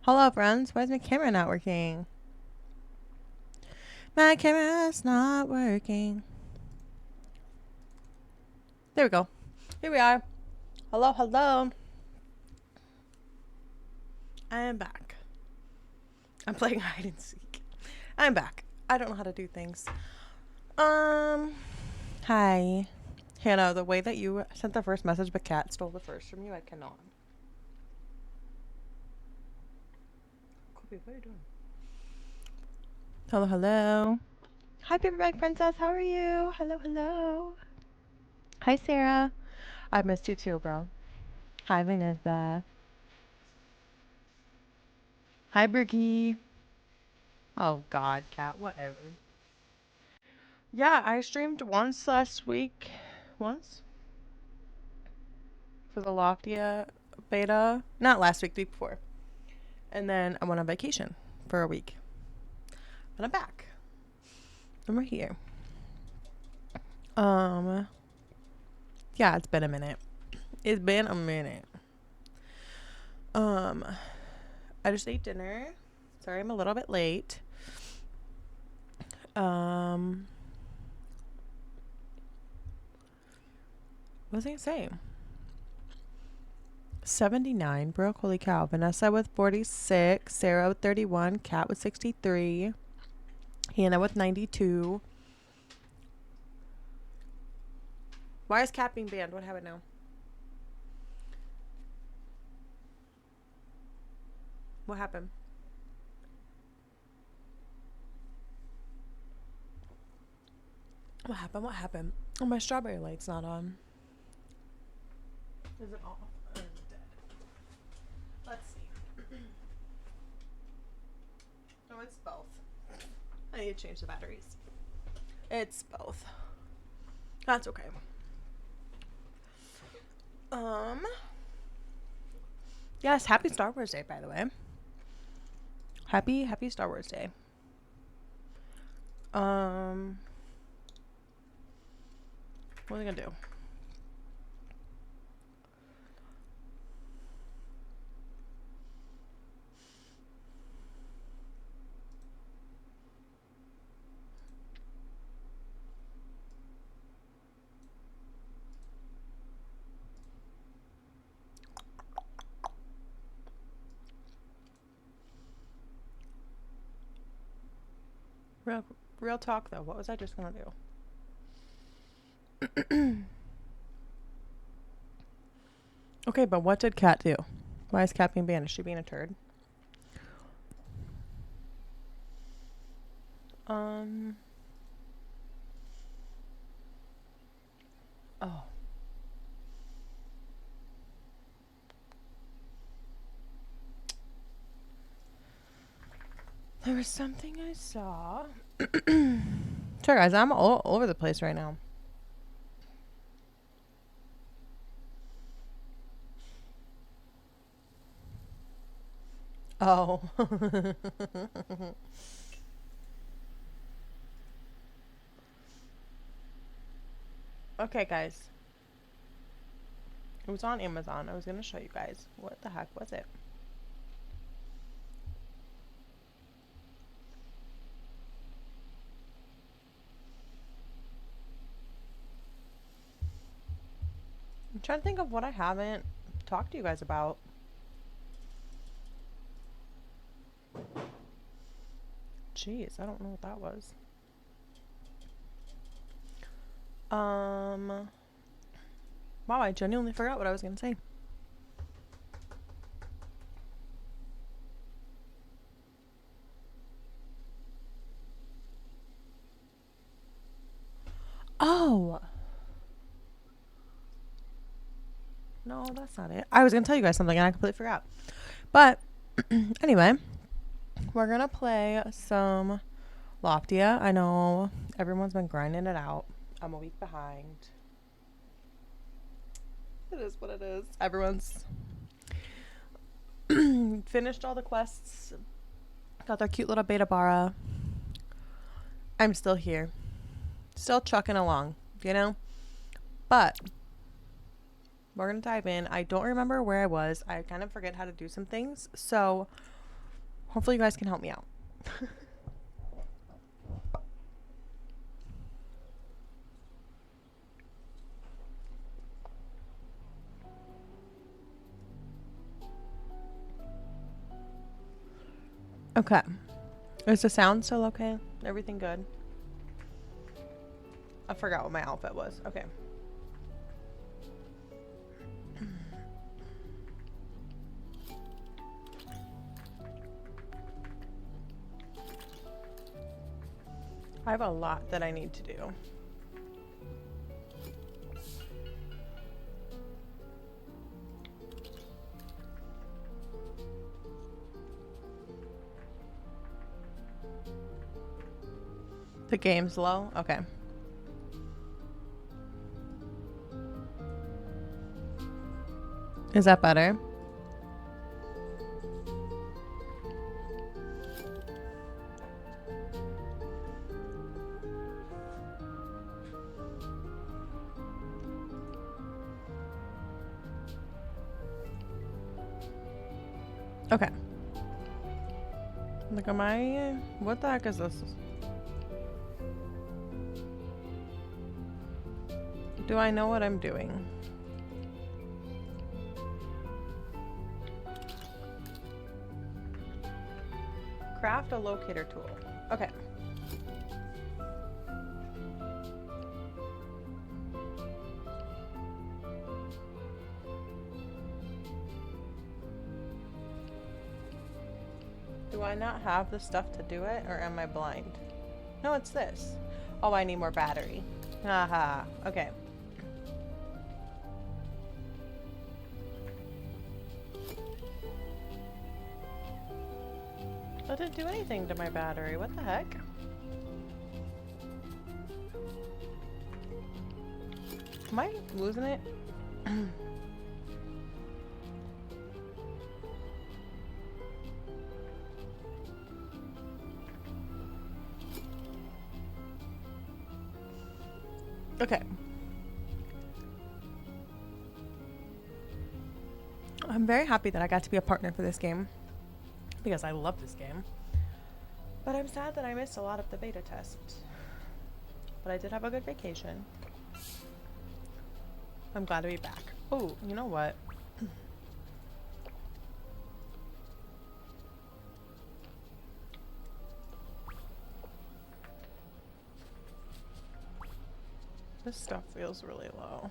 Hello, friends. Why is my camera not working? My camera's not working. There we go. Here we are. Hello, hello. I am back. I'm playing hide and seek. I'm back. I don't know how to do things. Hi. Hannah, the way that you sent the first message but Kat stole the first from you, I cannot. Kobe, what are you doing? Hello, hello. Hi, paperback princess. How are you? Hello, hello. Hi, Sarah. I missed you too, bro. Hi, Vanessa. Hi, Bricky. Oh, God, Kat, whatever. Yeah, I streamed once last week. Once? For the Loftia beta. Not last week, the week before. And then I went on vacation for a week. But I'm back. And we're here. Yeah, it's been a minute. It's been a minute. I just ate dinner. Sorry I'm a little bit late. What was I gonna say? 79, broke. Holy cow. Vanessa with 46, Sarah with 31, Kat with 63, Hannah with 92. Why is Kat being banned? What happened now? What happened? What happened? What happened? Oh, my strawberry light's not on. Is it off? Or is it dead? Let's see. Oh, it's both. I need to change the batteries. It's both. That's okay. Yes, happy Star Wars Day, by the way. Happy Star Wars Day. What are we gonna do? Real talk though. What was I just gonna do? Okay, but what did Kat do? Why is Kat being banned? Is she being a turd? Oh. There was something I saw. Sorry, guys, I'm all over the place right now. Oh. Okay, guys. It was on Amazon. I was going to show you guys. What the heck was it? I'm trying to think of what I haven't talked to you guys about. Jeez, I don't know what that was. Wow, I genuinely forgot what I was going to say. Oh. No, that's not it. I was going to tell you guys something and I completely forgot. But anyway, we're going to play some Loftia. I know everyone's been grinding it out. I'm a week behind. It is what it is. Everyone's finished all the quests. Got their cute little beta bara. I'm still here. Still chucking along, you know? But we're going to dive in. I don't remember where I was. I kind of forget how to do some things. So Hopefully you guys can help me out. Okay. Is the sound still okay? Everything good? I forgot what my outfit was. Okay. I have a lot that I need to do. The game's low? Okay. Is that better? Okay. Like, am I... What the heck is this? Do I know what I'm doing? Craft a locator tool. Okay. Do I not have the stuff to do it, or am I blind? No, it's this. Oh, I need more battery. Haha. Okay. That didn't do anything to my battery. What the heck? Am I losing it? Okay. I'm very happy that I got to be a partner for this game, because I love this game. But I'm sad that I missed a lot of the beta tests. But I did have a good vacation. I'm glad to be back. Oh, you know what? This stuff feels really low.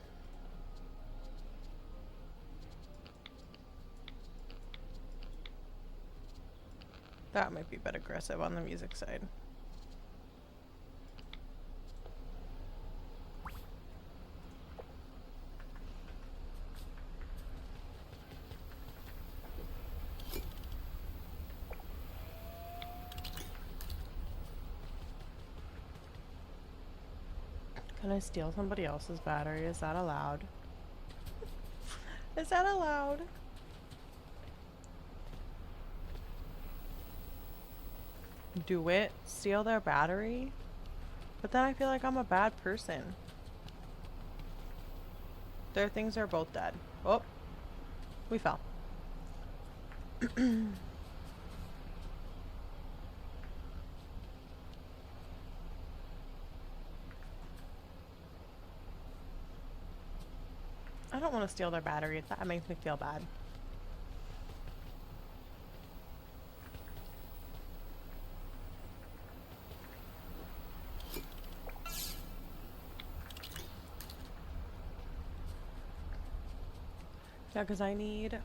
That might be a bit aggressive on the music side. Can I steal somebody else's battery? Is that allowed? Is that allowed? Do it? Steal their battery? But then I feel like I'm a bad person. Their things are both dead. Oh, we fell. I don't want to steal their battery. That makes me feel bad. Yeah, because I need...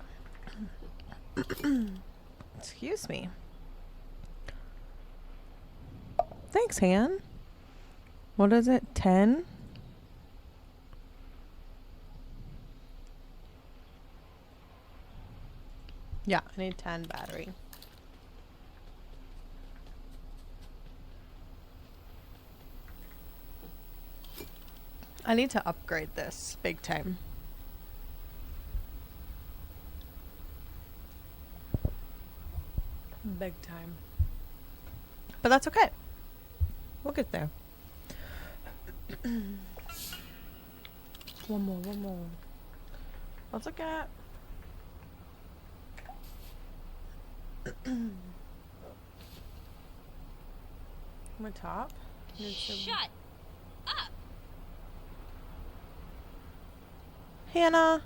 Excuse me. Thanks, Han. What is it? 10? Yeah, I need 10 battery. I need to upgrade this big time. Big time. But that's okay. We'll get there. One more. Let's look at... My top? Shut up! Hannah!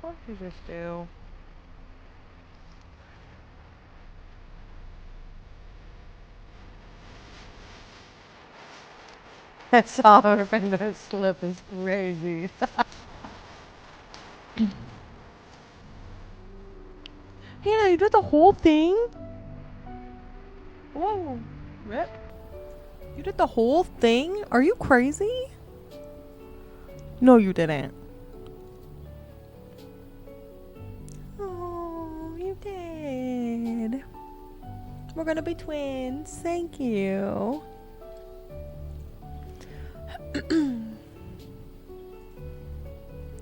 What did you just do? I saw her finger slip is crazy. Hannah, you did the whole thing? Whoa. Rip. You did the whole thing? Are you crazy? No, you didn't. Oh, you did. We're gonna be twins. Thank you.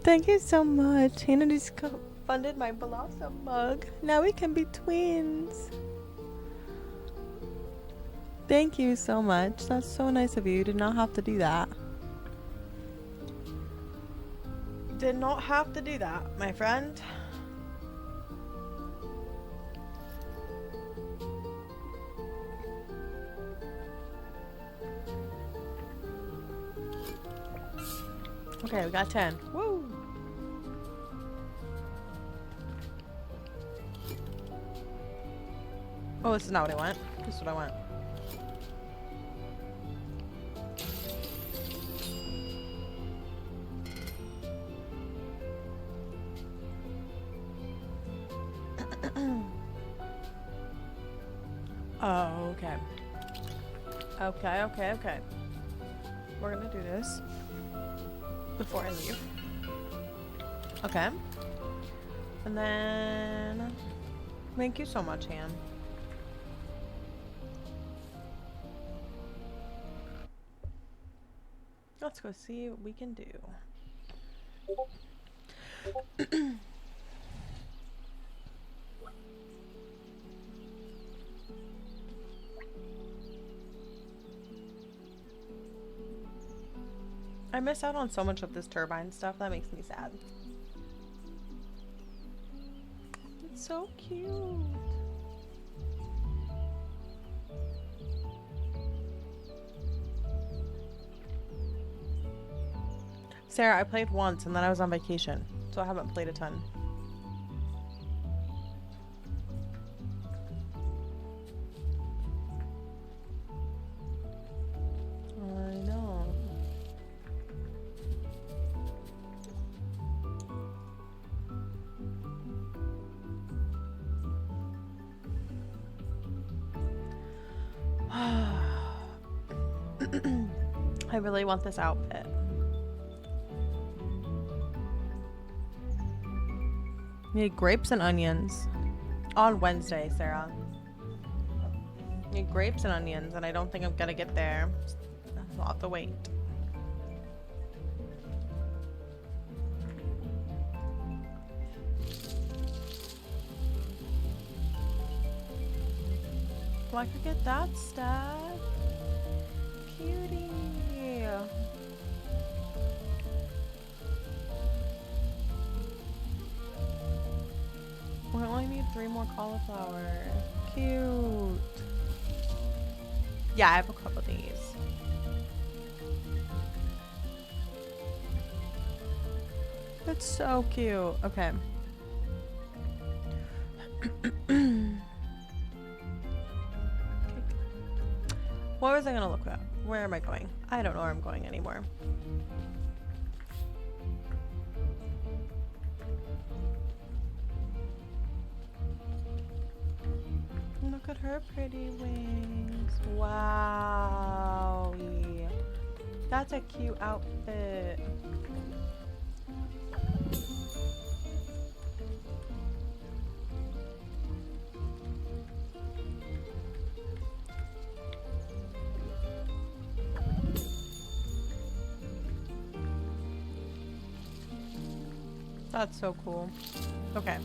Thank you so much. Hannah just funded my Blossom mug. Now we can be twins. Thank you so much. That's so nice of you. You did not have to do that. Did not have to do that, my friend. Okay, we got 10. Woo! Oh, this is not what I want. This is what I want. Oh, okay. Okay. We're gonna do this before I leave. Okay. And then... Thank you so much, Han. Let's go see what we can do. I miss out on so much of this turbine stuff. That makes me sad. It's so cute. Sarah, I played once and then I was on vacation, so I haven't played a ton. I know. I really want this outfit. Need grapes and onions. On Wednesday, Sarah. Need grapes and onions, and I don't think I'm gonna get there. I'll have to wait. Well, I could get that stuff. Cutie. We only need 3 more cauliflower. Cute. Yeah, I have a couple of these. That's so cute. Okay. What was I gonna look at? Where am I going? I don't know where I'm going anymore. Look at her pretty wings. Wow. That's a cute outfit. That's so cool. Okay.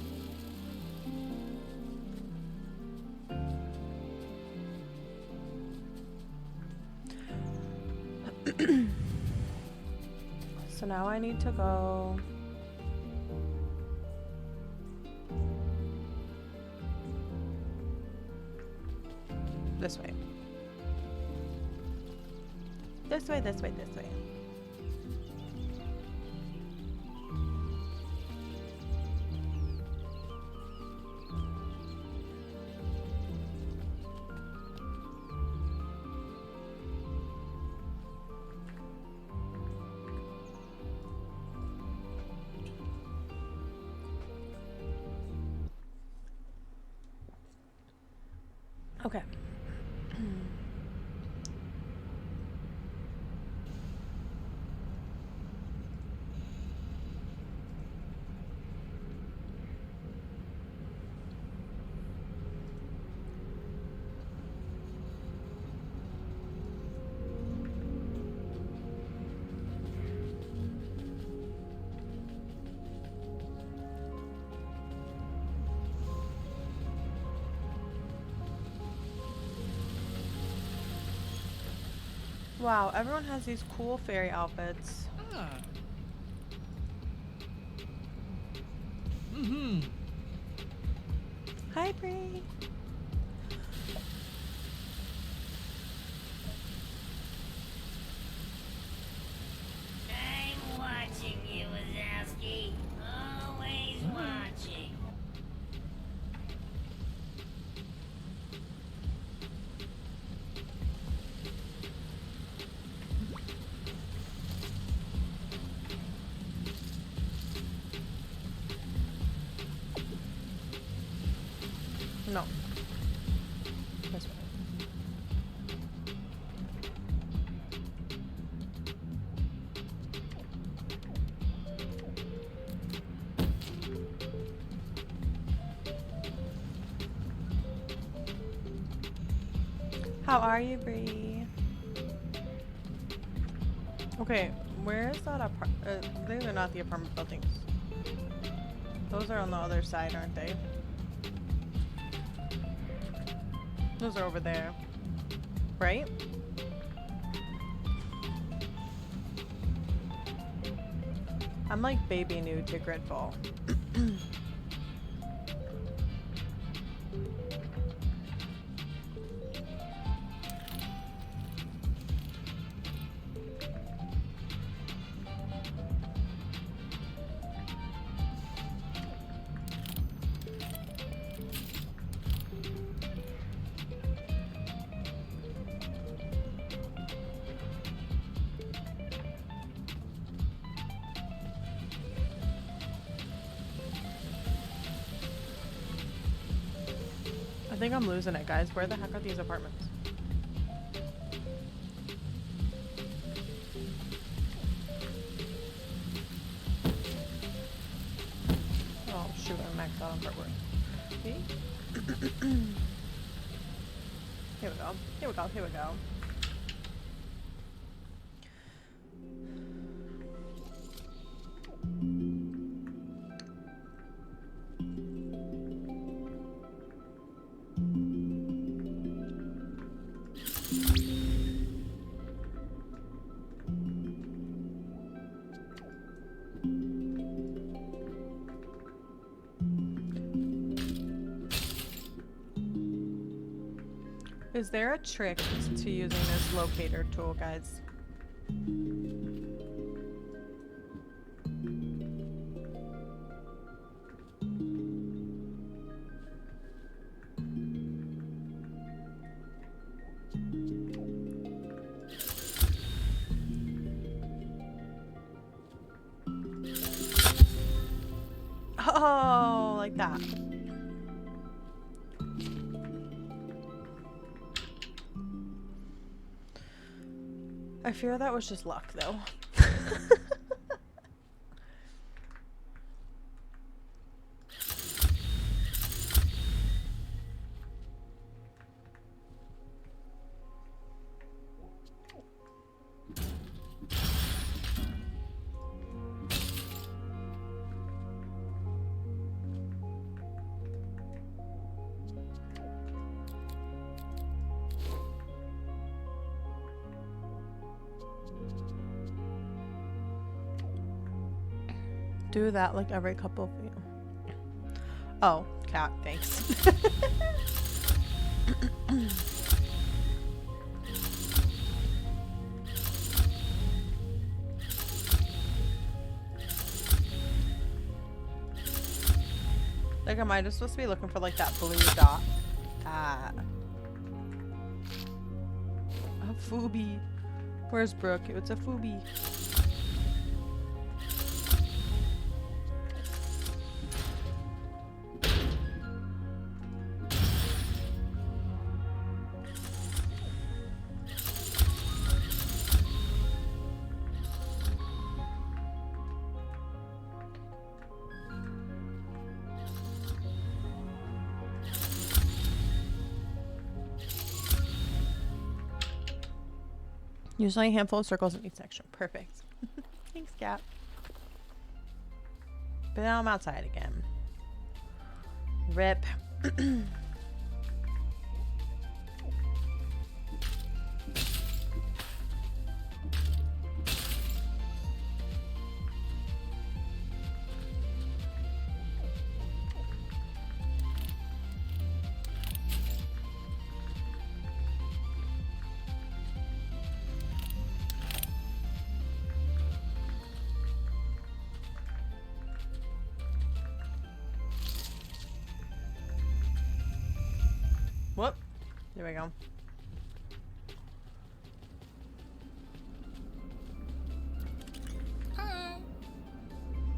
So now I need to go. This way. This way, this way, this way. Okay. Wow, everyone has these cool fairy outfits. Ah. Mm-hmm. Hi, Bree. I'm watching you, Wazowski. Always watching. No. This way. How are you, Bree? Okay, where is that these are not the apartment buildings. Those are on the other side, aren't they? Those are over there. Right? I'm like baby new to Gridfall. I think I'm losing it, guys. Where the heck are these apartments? Oh shoot, I'm maxed out on artwork. See? Here we go. Here we go. Here we go. Is there a trick to using this locator tool, guys? Oh, like that. I fear that was just luck, though. Do that like every couple of you. Oh, cat, thanks. Like, am I just supposed to be looking for, like, that blue dot? Ah. A Fubi. Where's Brooke? It's a Fubi. Usually a handful of circles in each section. Perfect. Thanks, Cat. But now I'm outside again. Rip. Whoop. There we go.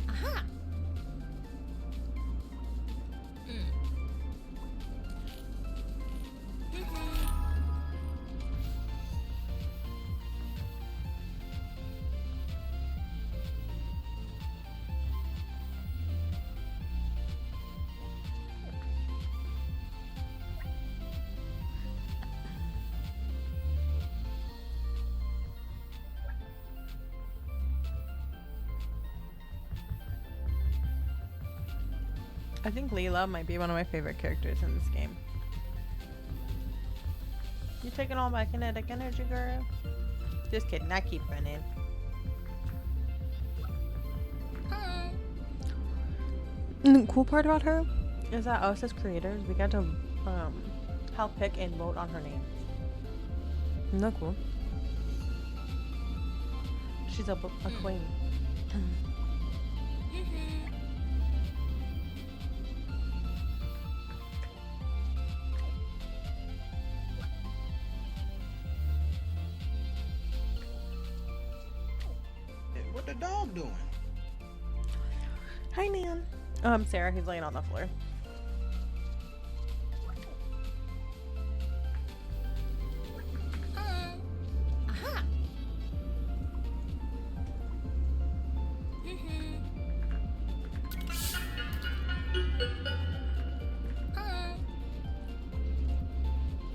Aha. I think Leela might be one of my favorite characters in this game. You taking all my kinetic energy, girl? Just kidding. I keep running. And the cool part about her is that us as creators, we get to help pick and vote on her name. Isn't that cool? She's a queen. What the dog doing? Hi, Nan. Sarah, he's laying on the floor. Aha.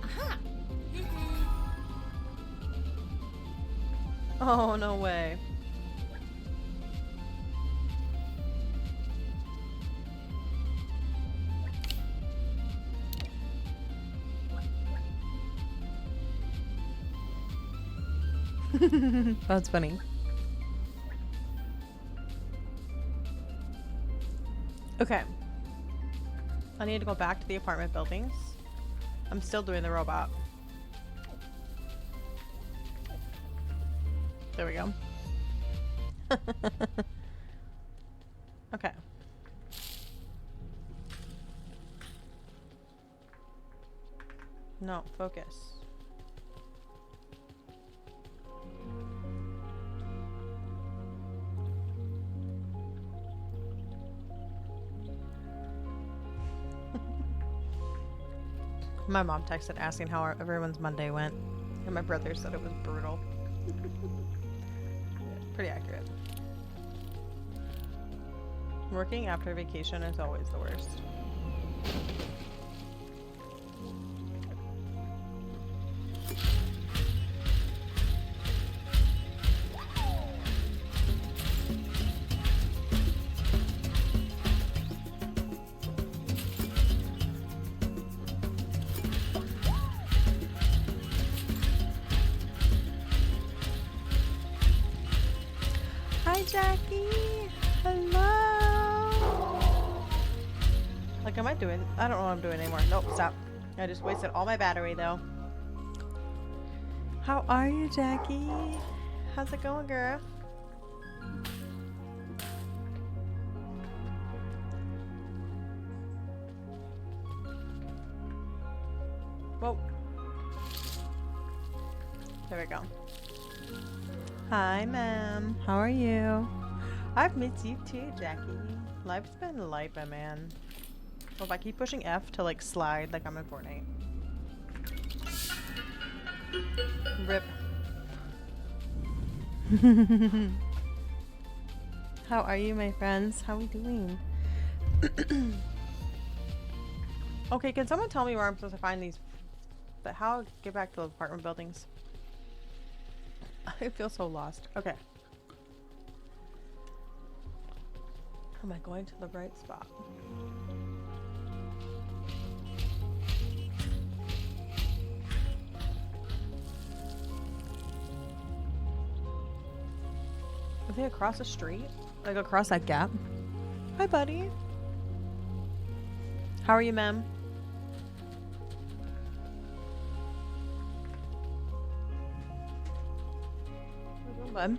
Aha. Oh, no way. That's funny. Okay. I need to go back to the apartment buildings. I'm still doing the robot. There we go. Okay. No, focus. My mom texted asking how everyone's Monday went, and my brother said it was brutal. Yeah, pretty accurate. Working after vacation is always the worst. Hi, Jackie. Hello. Like, am I doing? I don't know what I'm doing anymore. Nope, stop. I just wasted all my battery, though. How are you, Jackie? How's it going, girl? Whoa. There we go. Hi, ma'am. How are you? I've missed you too, Jackie. Life's been life, man. Well, if I keep pushing F to like slide like I'm in Fortnite. Rip. How are you, my friends? How are we doing? Okay, can someone tell me where I'm supposed to find these? But how get back to the apartment buildings? I feel so lost. Okay. Am I going to the right spot? Are they across the street? Like across that gap? Hi, buddy. How are you, ma'am? How you doing, bud?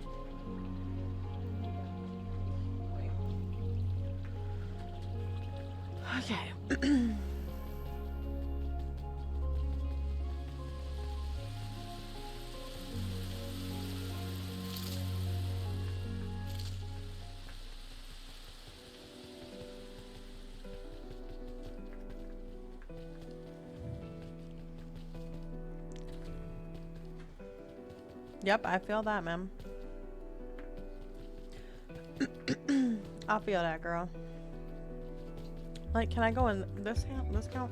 Okay. Yep, I feel that, ma'am. I feel that, girl. Like, can I go in this count? This count?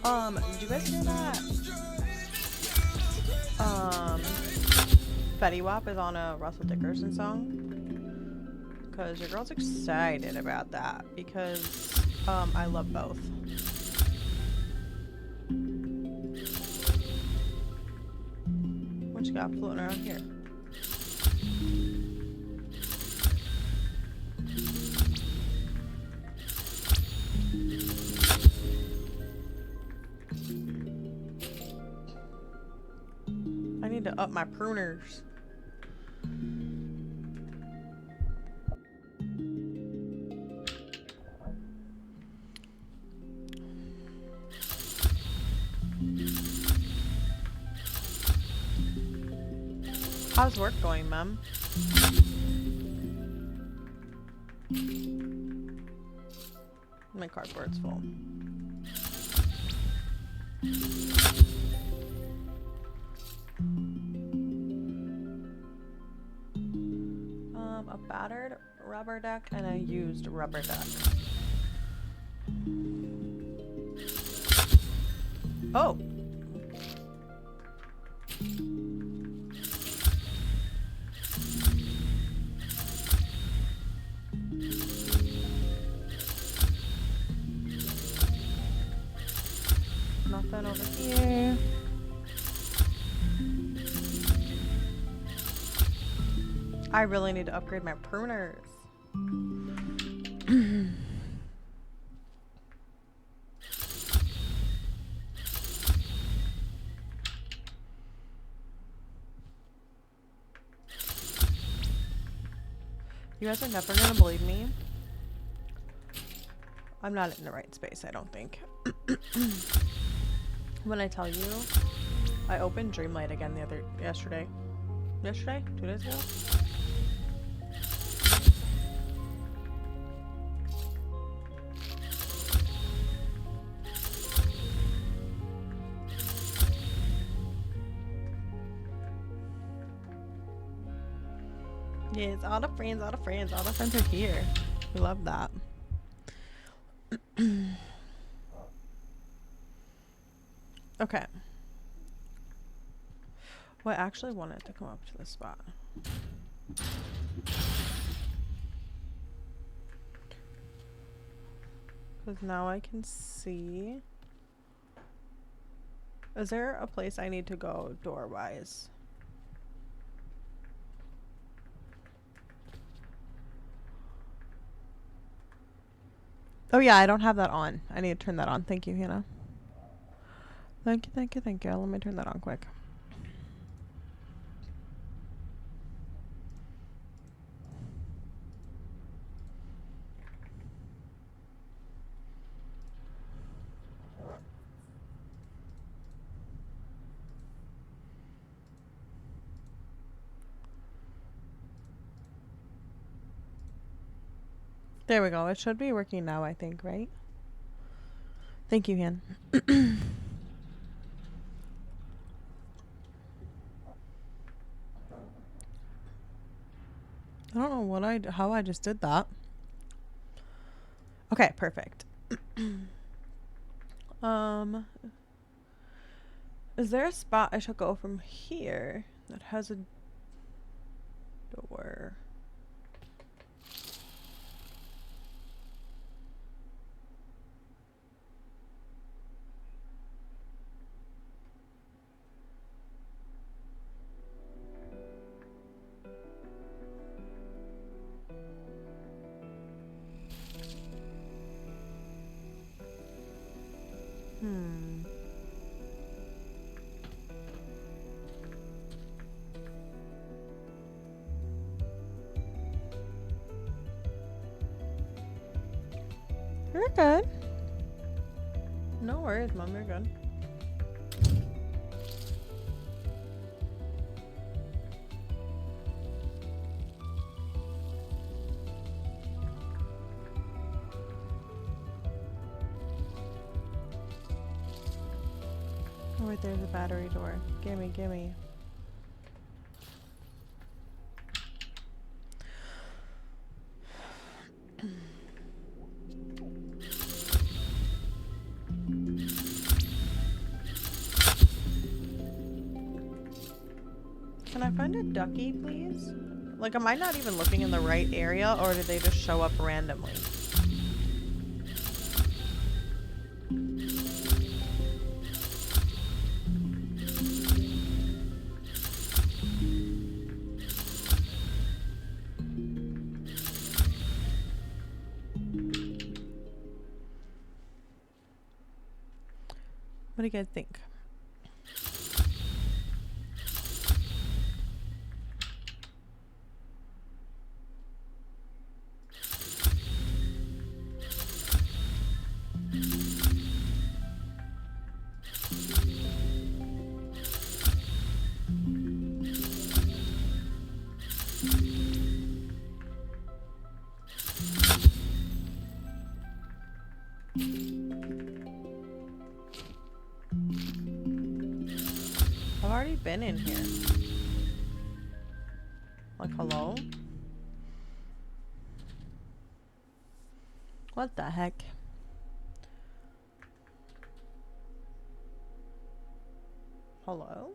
Did you guys hear that? Fetty Wap is on a Russell Dickerson song. Cause your girl's excited about that because I love both. What you got floating around here? I need to up my pruners. How's work going, ma'am? My cardboard's full. A battered rubber duck and a used rubber duck. Oh! Nothing over here. I really need to upgrade my pruners. You guys are never gonna believe me. I'm not in the right space, I don't think. When I tell you, I opened Dreamlight again yesterday. Yesterday? 2 days ago? Yes, all the friends are here. We love that. Okay. Well, I actually wanted to come up to this spot. Because now I can see. Is there a place I need to go door-wise? Oh yeah, I don't have that on. I need to turn that on. Thank you, Hannah. Thank you, thank you, thank you. Let me turn that on quick. There we go. It should be working now, I think, right? Thank you, Han. I don't know how I just did that. Okay, perfect. Is there a spot I should go from here that has a door? You're good. No worries, Mom. You're good. Oh, wait, there's a battery door. Gimme, gimme. Can I find a ducky, please? Like, am I not even looking in the right area, or did they just show up randomly? What do you guys think? I've already been in here. Like, hello? What the heck? Hello?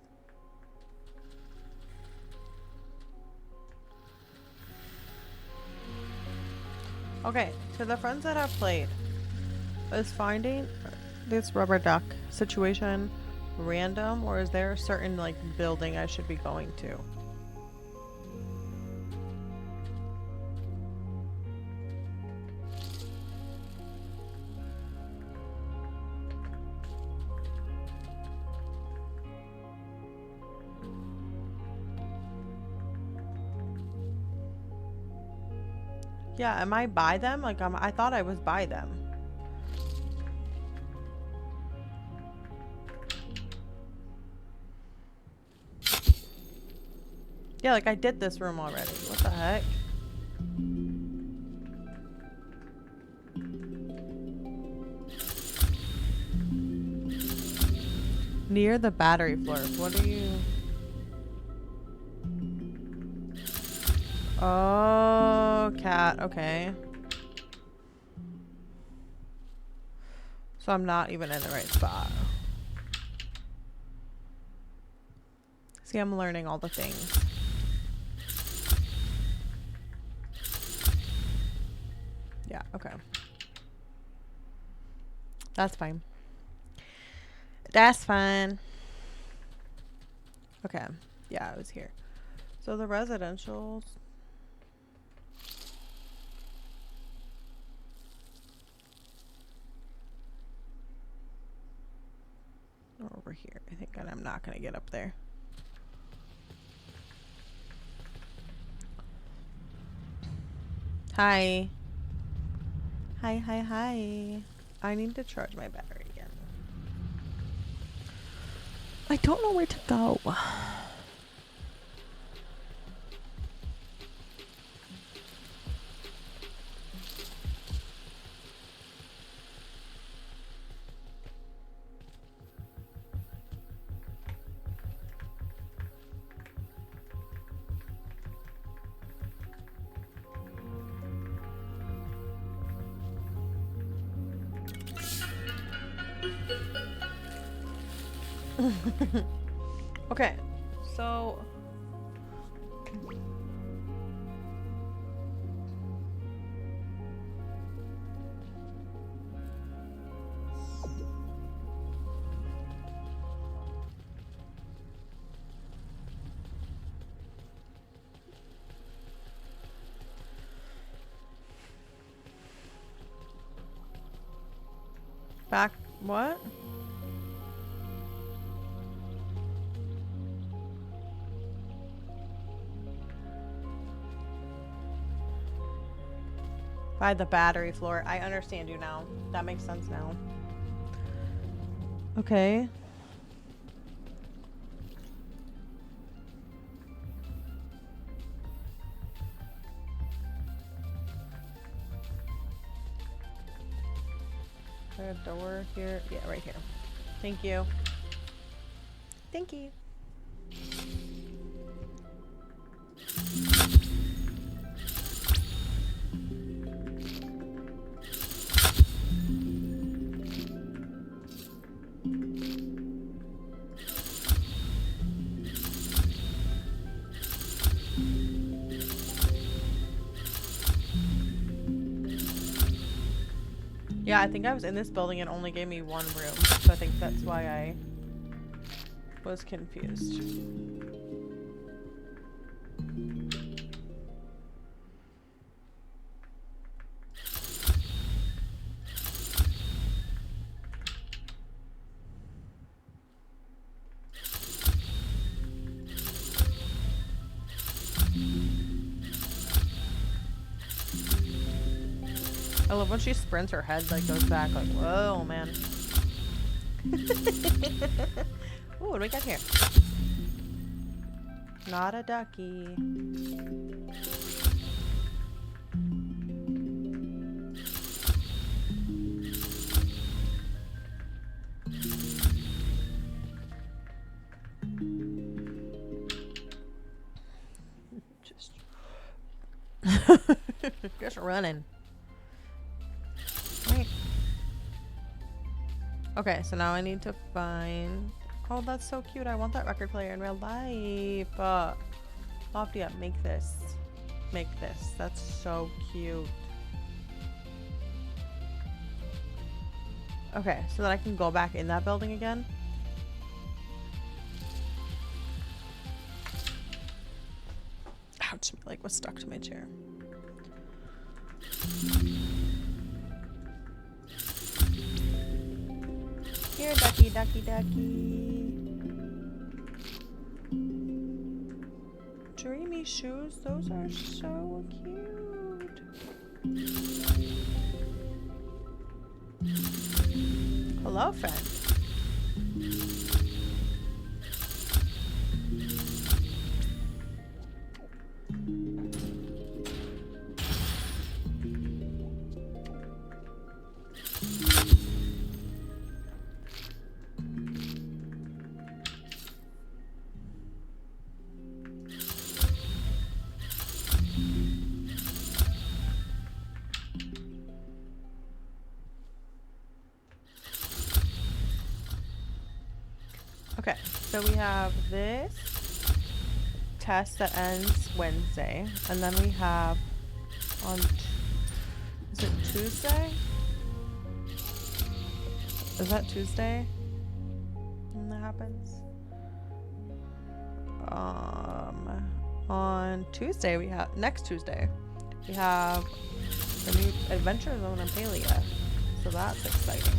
Okay, to the friends that have played, is finding this rubber duck situation random, or is there a certain, like, building I should be going to? Yeah, am I by them? Like, I thought I was by them. Yeah, like, I did this room already. What the heck? Near the battery floors. What are you... Oh, cat. Okay. So I'm not even in the right spot. See, I'm learning all the things. Yeah, okay. That's fine. That's fine. Okay. Yeah, I was here. So the residentials... over here, I think, and I'm not gonna get up there. Hi. Hi. I need to charge my battery again. I don't know where to go. Okay, so back what? By the battery floor. I understand you now. That makes sense now. Okay. There's a door here. Yeah, right here. Thank you. Thank you. Yeah, I think I was in this building and only gave me one room, so I think that's why I was confused. I love when she sprints, her head like goes back like, whoa, man. Ooh, what do we got here? Not a ducky. Just running. Right. Okay, so now I need to find... Oh, that's so cute. I want that record player in real life. Loftia, make this. Make this. That's so cute. Okay, so then I can go back in that building again. Ouch, my leg was stuck to my chair. Here, ducky, ducky, ducky. Dreamy shoes, those are so cute. Hello, friend. Okay, so we have this test that ends Wednesday, and then we have on, is it Tuesday? Is that Tuesday when that happens? On Tuesday we have, next Tuesday, we have the new Adventure Zone in Palia, so that's exciting.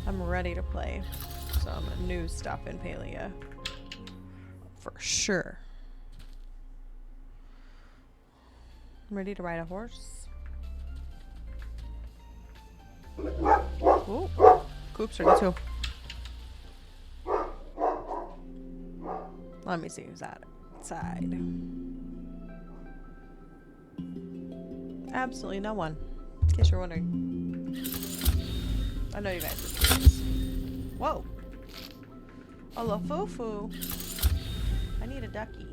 I'm ready to play some new stuff in Palia. For sure. I'm ready to ride a horse. Ooh. Coops are too. Let me see who's outside. Absolutely no one. In case you're wondering. I know you guys were curious. Whoa. A Lofita. I need a ducky.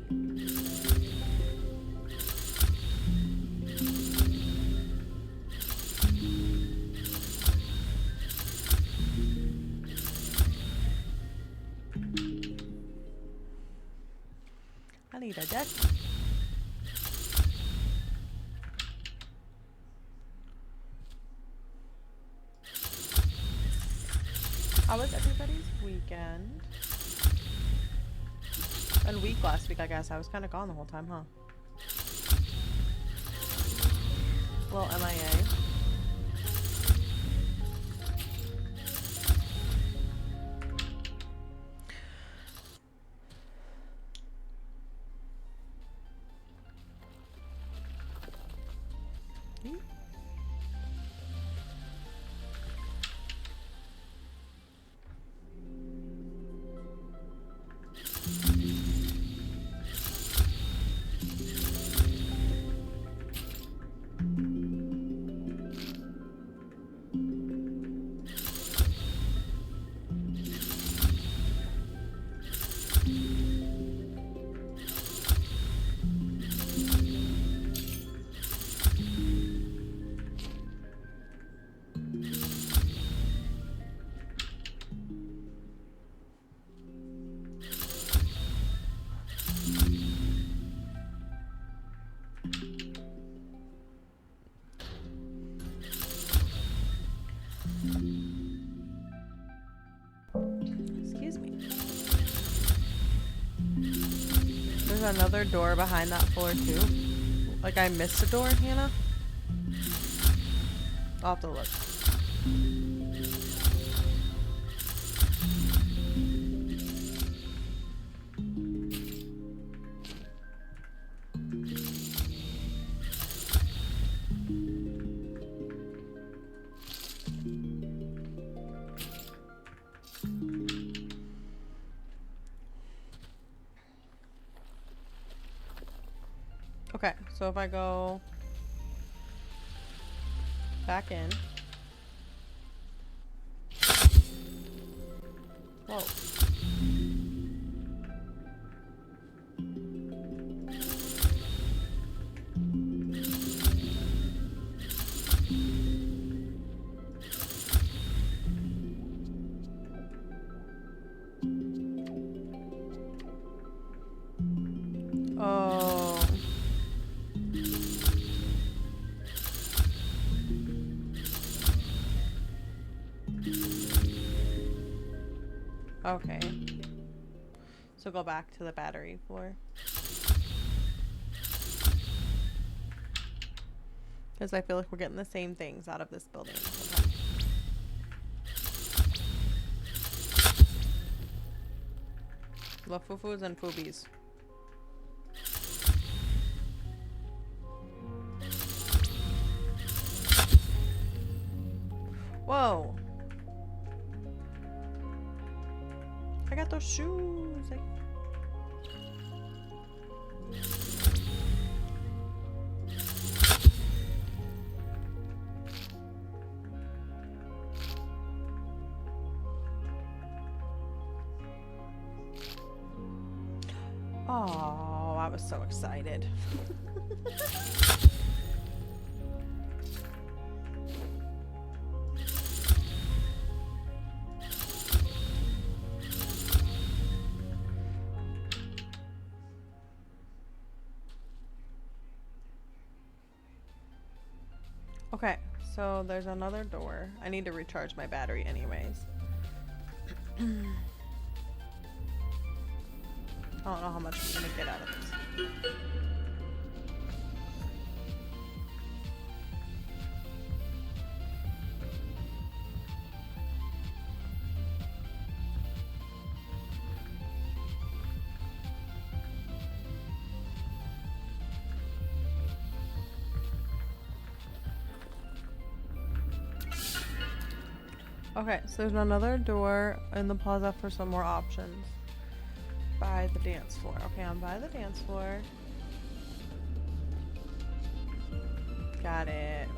dead. How was everybody's weekend? And week last week, I guess. I was kind of gone the whole time, huh? Well, MIA. Excuse me. There's another door behind that floor too. Like I missed a door, Hannah. I'll have to look. Okay, so if I go back in. Whoa. Oh. Okay. So go back to the battery floor. Because I feel like we're getting the same things out of this building the whole time. Lofufus and Foobies. Whoa. I got those shoes. Oh, I was so excited. Okay, so there's another door. I need to recharge my battery anyways. I don't know how much I'm gonna get out of this. Okay, so there's another door in the plaza for some more options. By the dance floor. Okay, I'm by the dance floor. Got it.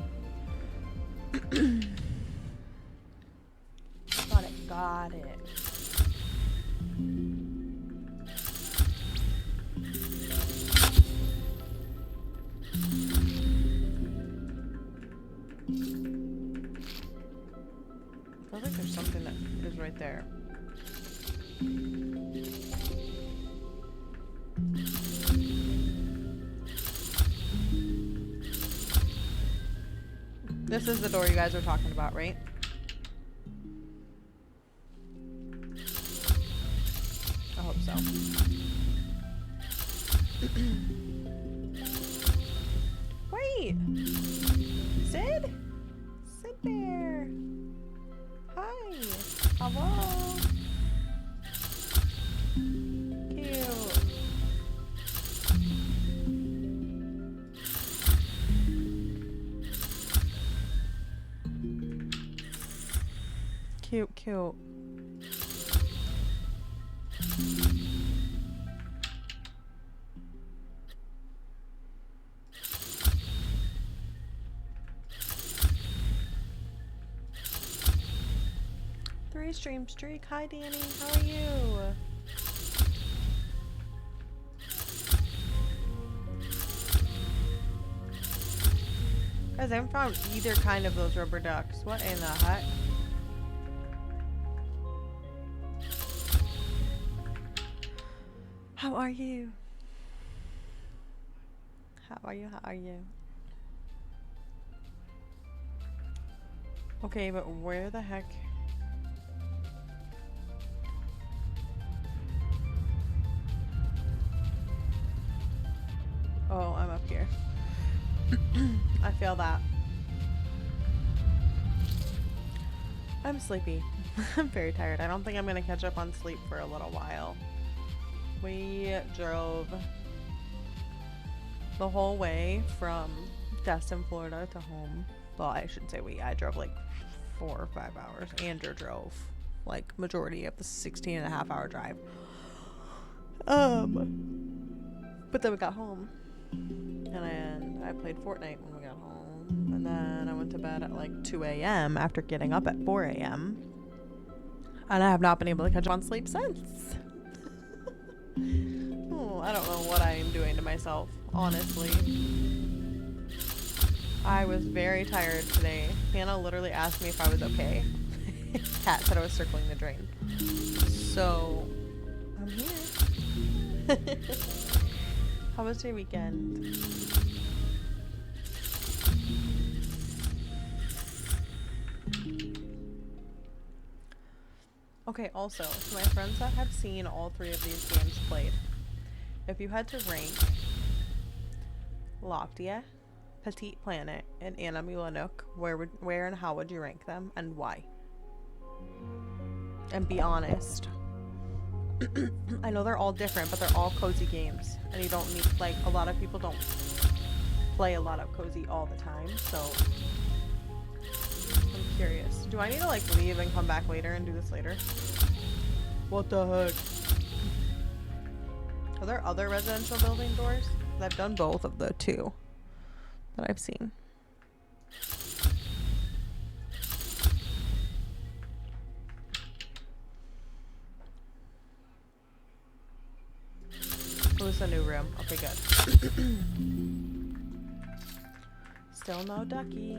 Got it. I feel like there's something that is right there. This is the door you guys were talking about, right? I hope so. Wait! Sid? Sid Bear! Hi! Hello! Cute. Cute, cute. Three stream streak. Hi, Danny. How are you? Guys, I haven't found either kind of those rubber ducks. What in the heck? How are you? How are you? How are you? Okay, but where the heck? Oh, I'm up here. I feel that. I'm sleepy. I'm very tired. I don't think I'm gonna catch up on sleep for a little while. We drove the whole way from Destin, Florida to home. Well, I shouldn't say we. I drove like 4 or 5 hours. Andrew drove like majority of the 16.5-hour drive. But then we got home. And I played Fortnite when we got home. And then I went to bed at like 2 a.m. after getting up at 4 a.m. And I have not been able to catch up on sleep since. Oh, I don't know what I am doing to myself, honestly. I was very tired today. Hannah literally asked me if I was okay. Kat said I was circling the drain. So, I'm here. How was your weekend? Okay, also, to my friends that have seen all 3 of these games played, if you had to rank Loftia, Petite Planet, and Animula Nook, where and how would you rank them, and why? And be honest. I know they're all different, but they're all cozy games, and you don't need, like, a lot of people don't play a lot of cozy all the time, so I'm curious. Do I need to, like, leave and come back later and do this later? What the heck? Are there other residential building doors? 'Cause I've done both of the 2 that I've seen. Oh, this is a new room. Okay, good. Still no ducky.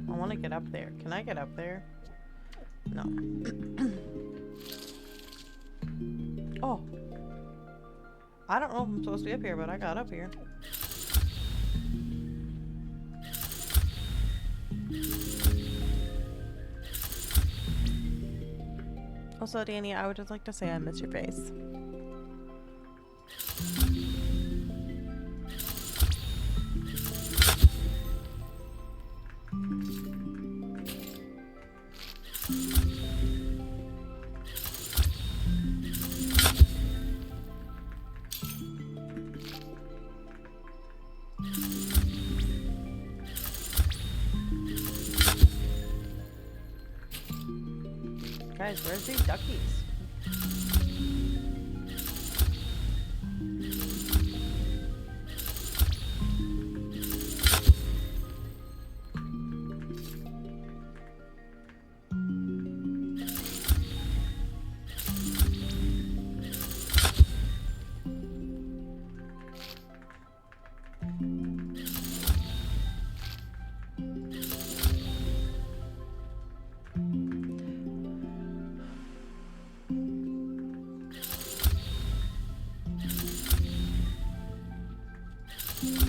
I want to get up there. Can I get up there? No. Oh. I don't know if I'm supposed to be up here, but I got up here. Also, Danny, I would just like to say I miss your face. Guys, where's these duckies? Okay.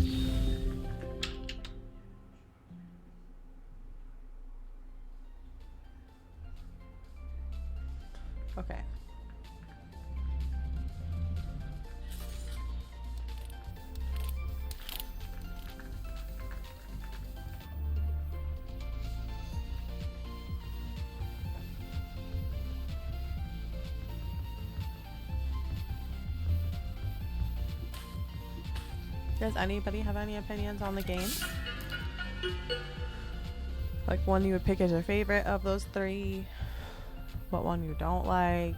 Does anybody have any opinions on the game? Like one you would pick as your favorite of those three? What one you don't like?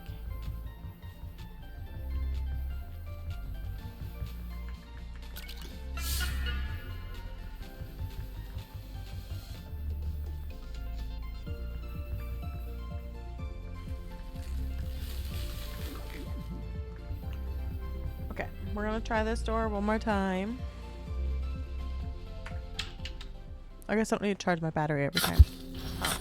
Okay, we're gonna try this door one more time. I guess I don't need to charge my battery every time. Oh.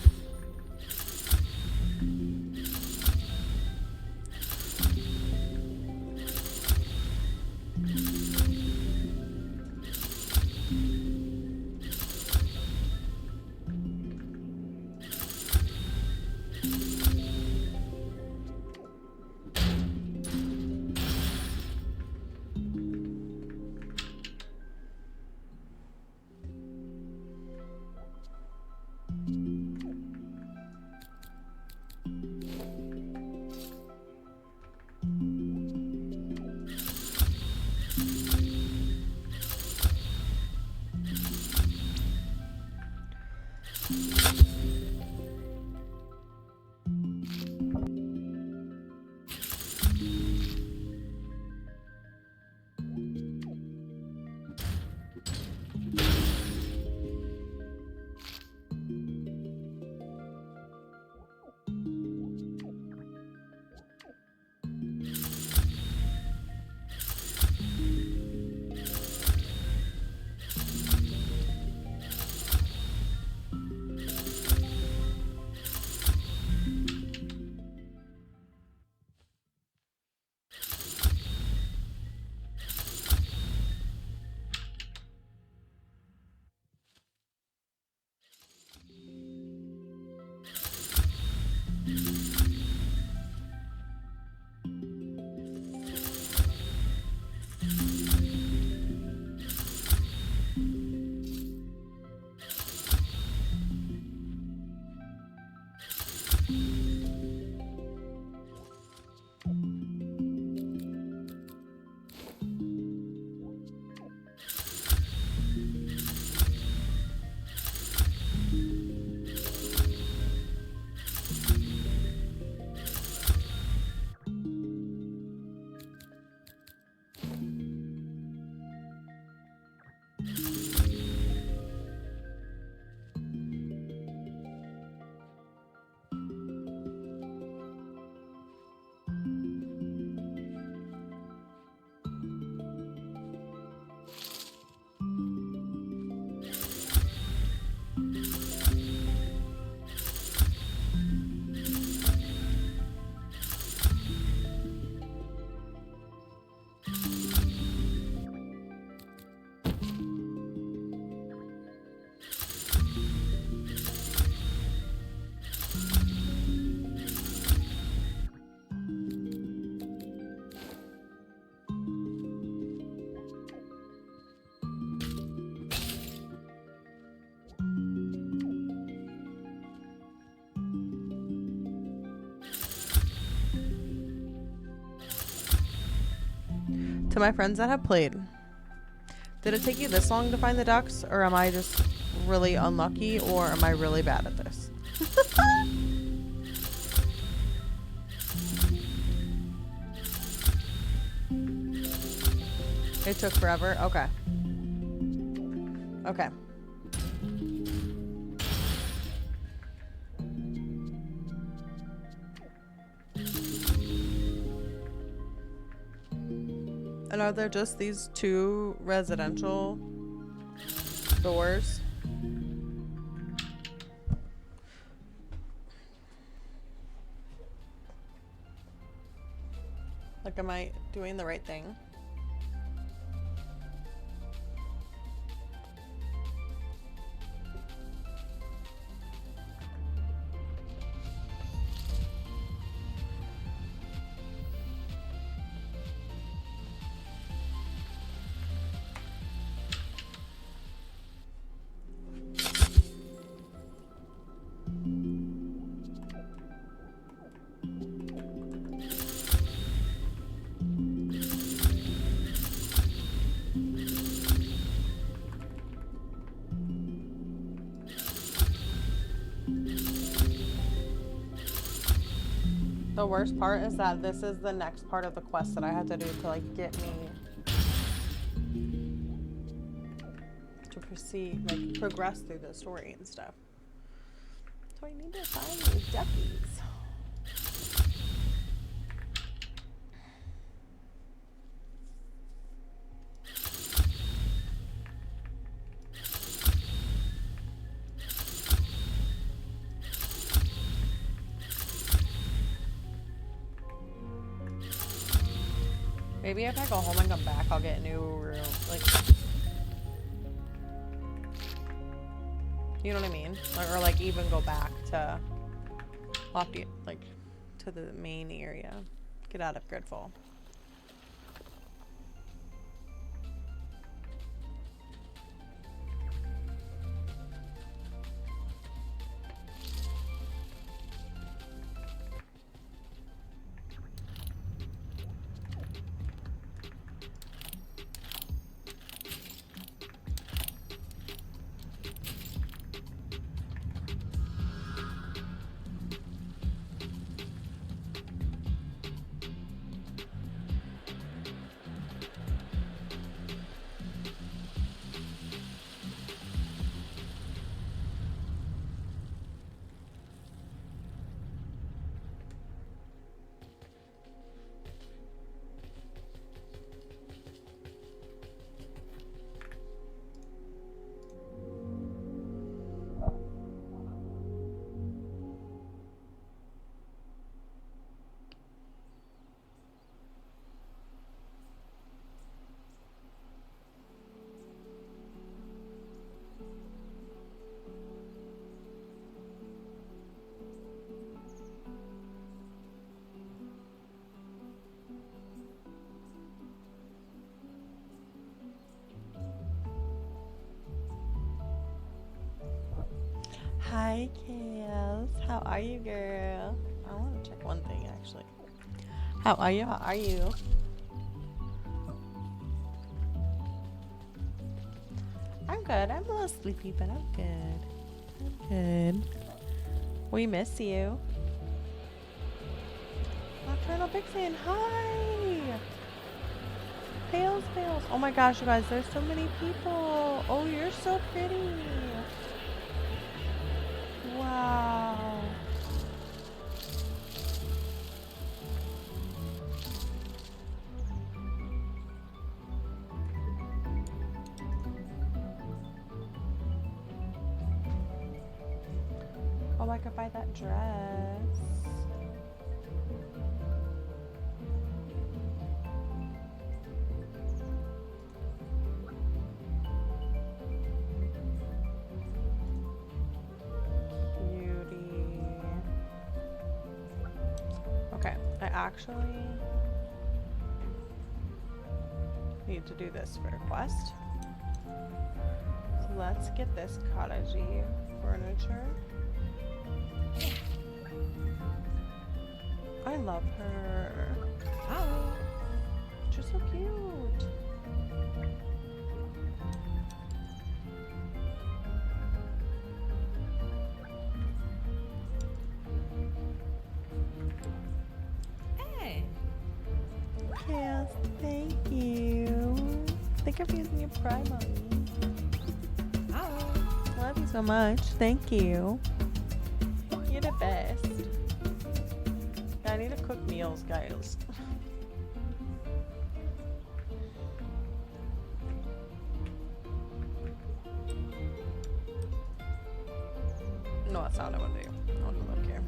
To my friends that have played, did it take you this long to find the ducks, or am I just really unlucky, or am I really bad at this? It took forever? Okay. Okay. And are there just these two residential doors? Like, am I doing the right thing? The worst part is that this is the next part of the quest that I had to do to like get me to proceed, like progress through the story and stuff. So I need to find these duckies. Maybe if I go home and come back, I'll get a new room. Like, you know what I mean? Or like even go back to Lofty, like to the main area. Get out of Gridfall. Hi, Kales. How are you, girl? I want to check one thing actually. How are you? How are you? I'm good. I'm a little sleepy, but I'm good. I'm good. We miss you. Nocturnal Big Fan, hi! Pales, Pales. Oh my gosh, you guys, there's so many people. Oh, you're so pretty. Wow. Oh, I could buy that dress. Cutie. Okay, I actually need to do this for a quest. So let's get this cottagey furniture. I love her. Oh. She's so cute. Hey. Yes, thank you. Thank you for using your Prime on me. Oh. Love you so much. Thank you. You're the best. I need to cook meals, guys. No, that's not what I want to do. I want to look here.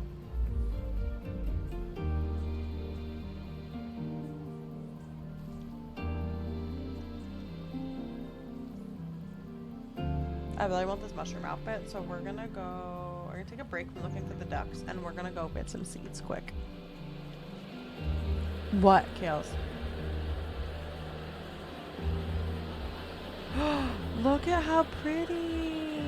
I really want this mushroom outfit, so we're gonna take a break from looking for the ducks, and we're gonna go get some seeds quick. What, Kales? Look at how pretty!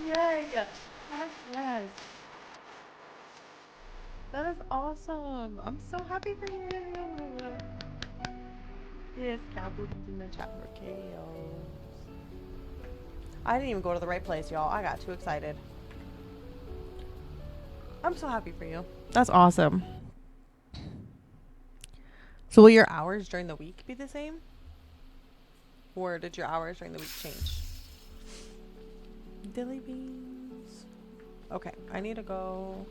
Yay! Yes. That is awesome. awesome. I'm so happy for you. Yes, Cowboys in the chat for chaos. I didn't even go to the right place, y'all. I got too excited. I'm so happy for you. That's awesome. So will your hours during the week be the same? Or did your hours during the week change? Dilly beans. Okay, I need to go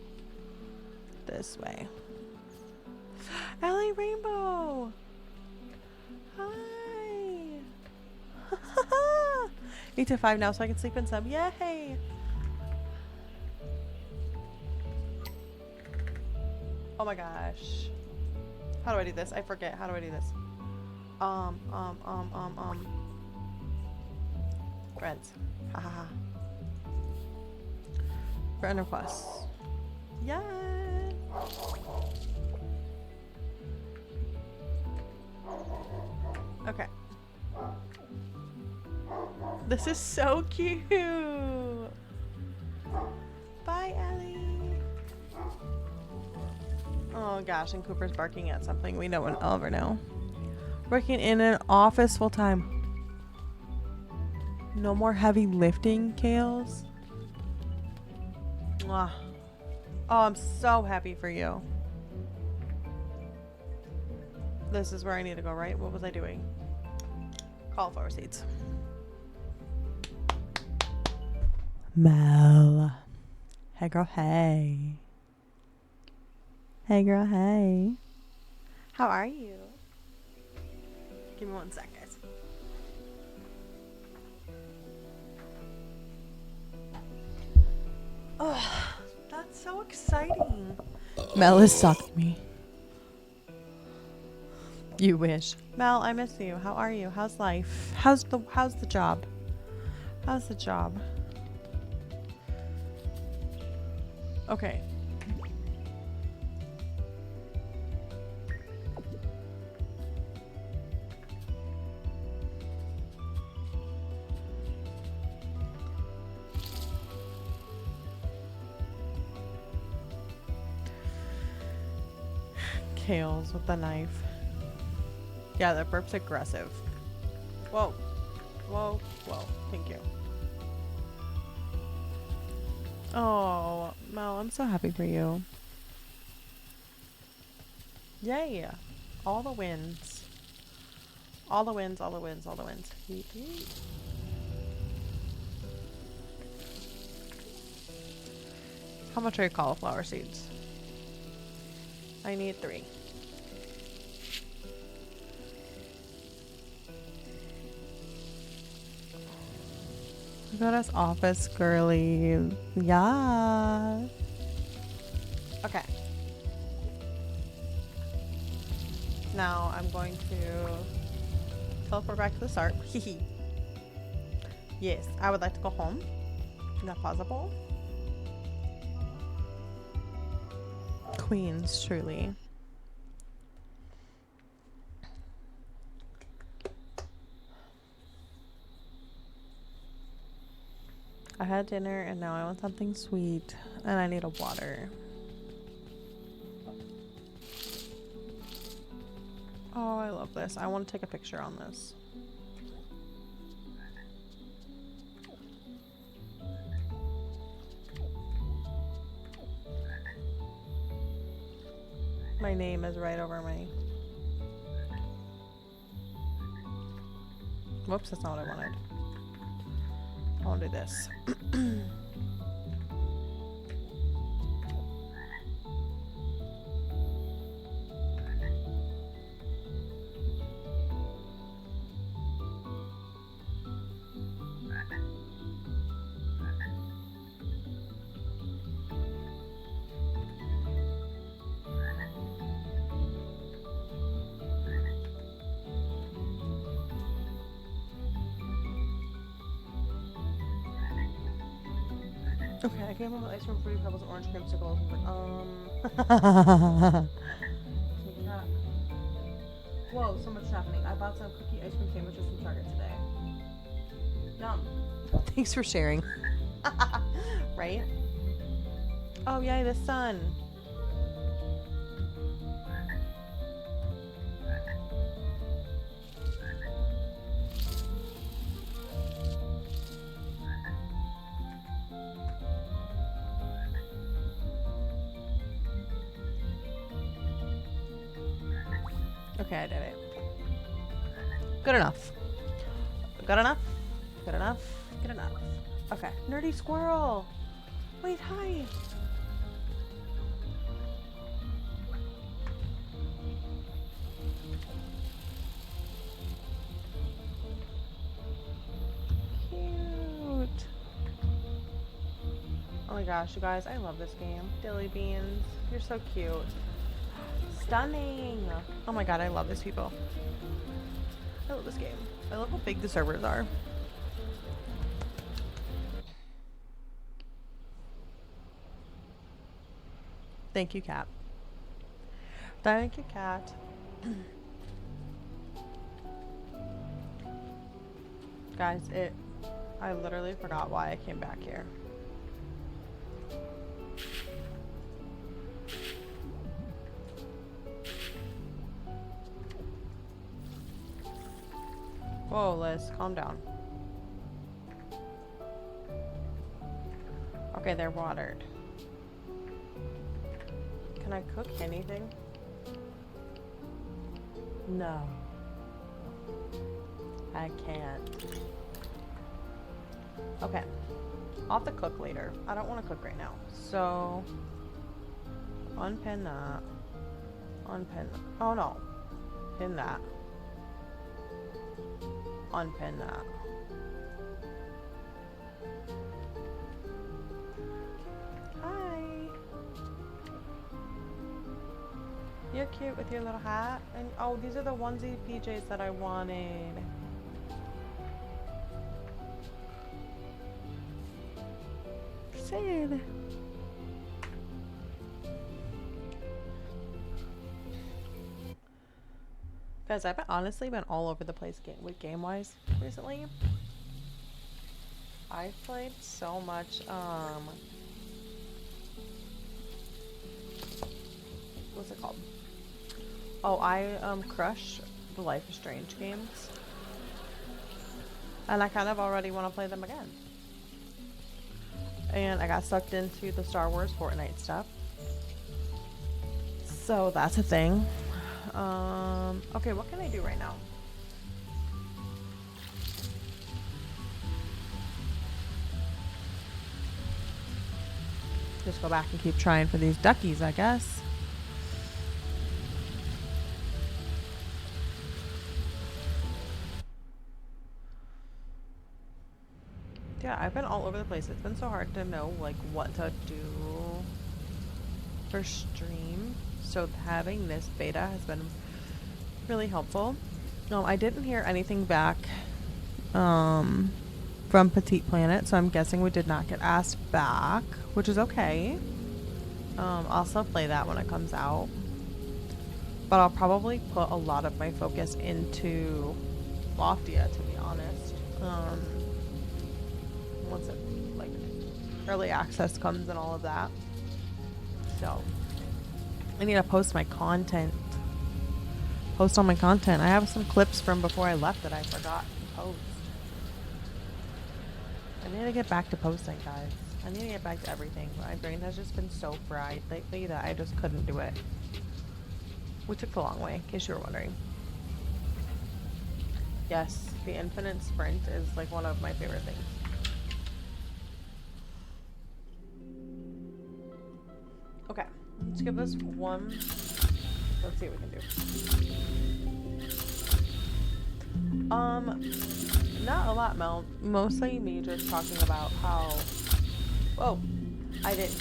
this way. LA Rainbow! Hi! 8 to 5 now so I can sleep in some. Yay! Oh my gosh. How do I do this? I forget. How do I do this? Friends. Haha. Friend requests. Yeah. Okay. This is so cute. Bye, Ellie. Oh gosh, and Cooper's barking at something we don't ever know. Working in an office full time. No more heavy lifting, Kales. Mwah. Oh, I'm so happy for you. This is where I need to go, right? What was I doing? Cauliflower seeds. Mel. Hey, girl, hey. Hey, girl, hey. How are you? Give me 1 sec, guys. Oh, that's so exciting. Mel is stalking me. You wish. Mel, I miss you. How are you? How's life? How's the job? How's the job? Okay. Kales with the knife. Yeah, that burp's aggressive. Whoa. Whoa. Whoa. Thank you. Oh, Mel, I'm so happy for you. Yay. All the wins. All the wins, all the wins, all the wins. Yeet, yeet. How much are your cauliflower seeds? I need 3. Look at us office girly. Yeah. Okay. Now I'm going to teleport back to the start. Yes, I would like to go home. Is that possible? Queens, truly. I had dinner and now I want something sweet and I need a water. Oh, I love this. I want to take a picture on this. My name is right over my... Whoops, that's not what I wanted. I want to do this. Okay, I came home with ice cream, fruity pebbles, orange creamsicles. Yeah. Whoa, so much happening. I bought some cookie ice cream sandwiches from Target today. Yum. Thanks for sharing. Right? Oh, yay, the sun. Okay, I did it. Good enough. Good enough. Good enough. Good enough. Okay. Nerdy squirrel. Wait, hi. Cute. Oh my gosh, you guys, I love this game. Dilly beans. You're so cute. Stunning. Oh my god, I love these people. I love this game. I love how big the servers are. Thank you, cat. Thank you, cat. Guys, I literally forgot why I came back here. Whoa, Liz, calm down. Okay, they're watered. Can I cook anything? No. I can't. Okay. I'll have to cook later. I don't want to cook right now. So, unpin that. Unpin. Oh no. Pin that. Unpin that. Hi. You're cute with your little hat. And oh, these are the onesie PJs that I wanted. Sad. Guys, I've honestly been all over the place game-wise recently. I've played so much, what's it called? Oh, I, crush the Life is Strange games. And I kind of already want to play them again. And I got sucked into the Star Wars Fortnite stuff. So that's a thing. Okay, what can I do right now? Just go back and keep trying for these duckies, I guess. Yeah, I've been all over the place. It's been so hard to know like what to do for stream. So having this beta has been really helpful. I didn't hear anything back from Petite Planet, so I'm guessing we did not get asked back, which is okay. I'll still play that when it comes out. But I'll probably put a lot of my focus into Loftia, to be honest. Once it, like, early access comes and all of that. So, I need to post my content. Post all my content. I have some clips from before I left that I forgot to post. I need to get back to posting, guys. I need to get back to everything. My brain has just been so fried lately that I just couldn't do it. We took the long way, in case you were wondering. Yes, the infinite sprint is like one of my favorite things. Okay, let's give this one. Let's see what we can do. Not a lot, Mel. Mostly me just talking about how. Whoa,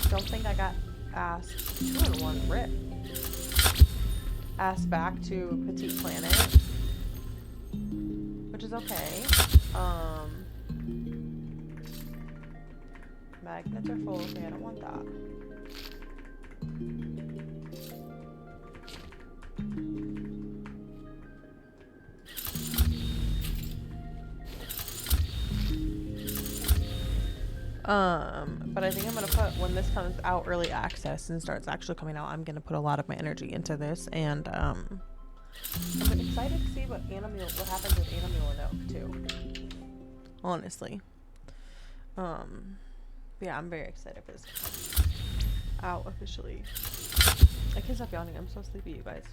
don't think I got asked 2-in-1 rip. Asked back to Petite Planet, which is okay. Magnets are full. Okay, I don't want that. But I think I'm gonna put, when this comes out early access and starts actually coming out, I'm gonna put a lot of my energy into this, and I'm excited to see what happens with Animal and Oak too. Honestly. Yeah, I'm very excited for this to come out officially. I can't stop yawning. I'm so sleepy, you guys.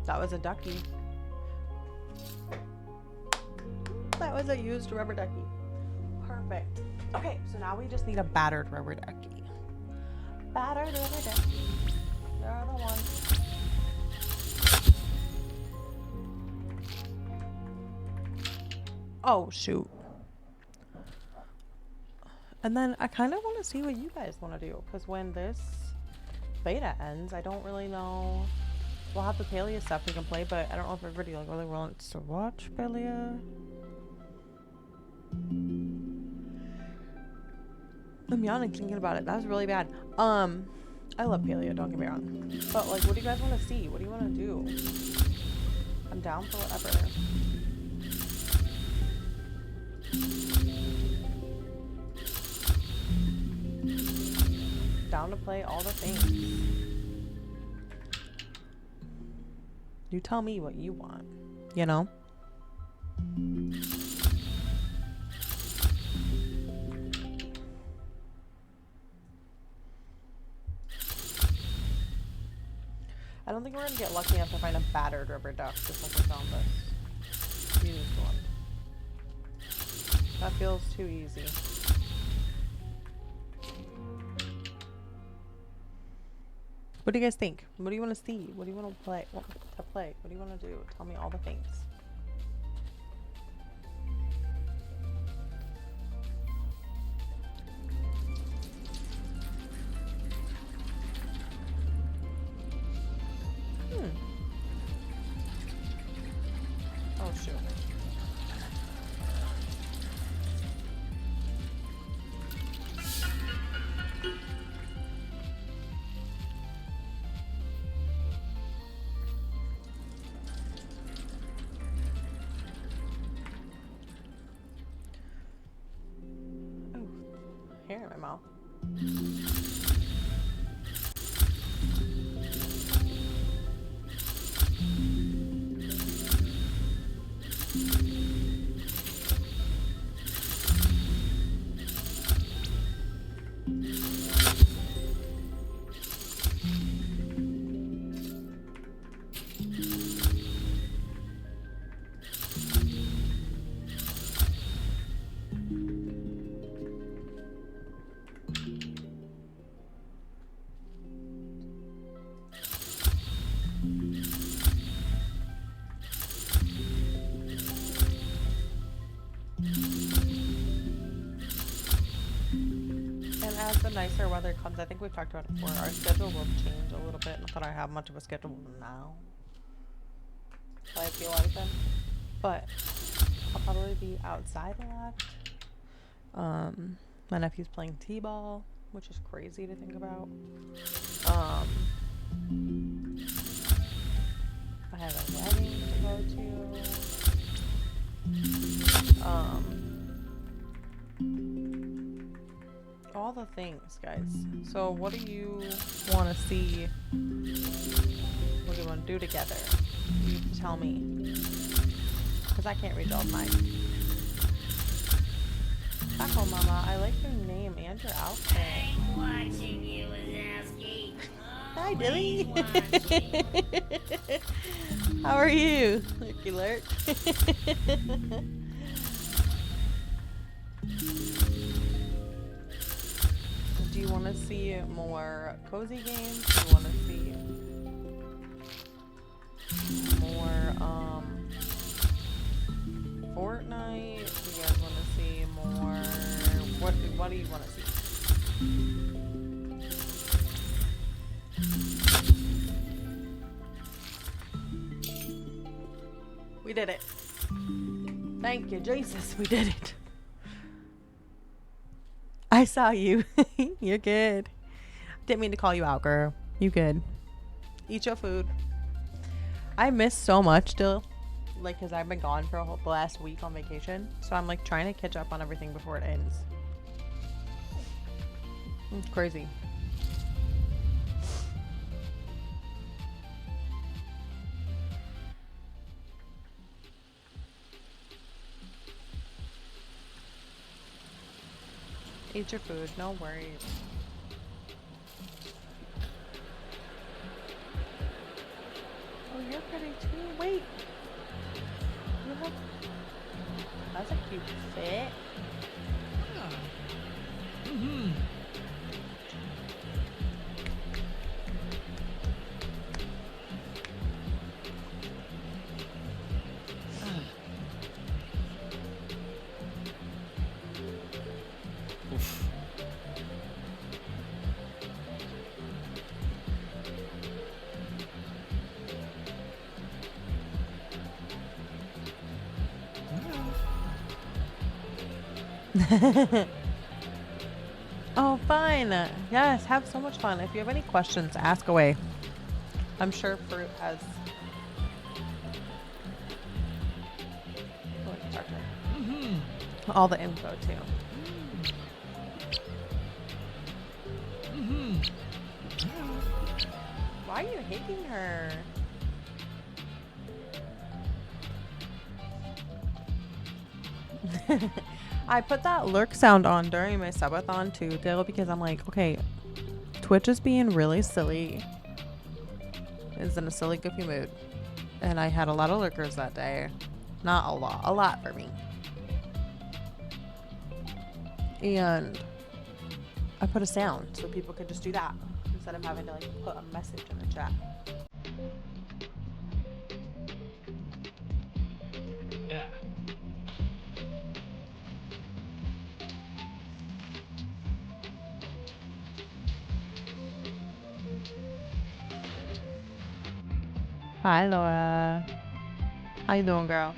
That was a ducky. That was a used rubber ducky. Perfect. Okay, so now we just need a battered rubber ducky. Battered rubber ducky. They're the ones. Oh, shoot. And then I kind of want to see what you guys want to do. Because when this beta ends, I don't really know. We'll have the Palia stuff we can play, but I don't know if everybody like really wants to watch Palia. I'm yawning thinking about it. That was really bad. I love Palia, don't get me wrong. But like, what do you guys want to see? What do you want to do? I'm down for whatever. Down to play all the things. You tell me what you want, you know? I don't think we're gonna get lucky enough to find a battered rubber duck just like we found this used one. That feels too easy. What do you guys think? What do you want to see? What do you want to play? What do you want to do? Tell me all the things. Oh shoot. Hair in my mouth. As the nicer weather comes, I think we've talked about it before, our schedule will change a little bit. Not that I have much of a schedule now, so I feel like it. But I'll probably be outside a lot. My nephew's playing t-ball, which is crazy to think about. I have a wedding to go to. All the things, guys. So what do you want to see? What do you want to do together? You tell me, because I can't read all mine. Taco Mama, I like your name and your outfit. I'm watching you, Wazowski. Hi, Dilly. How are you? Lurky lurk. Do you want to see more cozy games? Do you want to see more Fortnite? Do you guys want to see more? What do you want to see? We did it. Thank you, Jesus. We did it. I saw you. You're good. Didn't mean to call you out, girl. You good. Eat your food. I miss so much still. Like, because I've been gone for the last week on vacation. So I'm like trying to catch up on everything before it ends. It's crazy. Eat your food, no worries. Oh, you're pretty too. Wait. You have... That's a cute fit. Yeah. Mm-hmm. Oof. Oh, fun. Yes, have so much fun. If you have any questions, ask away. I'm sure Fruit has... Oh, it's darker. Mm-hmm. All the info, too. Mm-hmm. Why are you hating her? I put that lurk sound on during my subathon too, Dale, because I'm like, okay, Twitch is being really silly. Is in a silly, goofy mood. And I had a lot of lurkers that day. Not a lot for me. And I put a sound so people could just do that instead of having to like put a message in the chat. Yeah. Hi, Laura. How you doing, girl?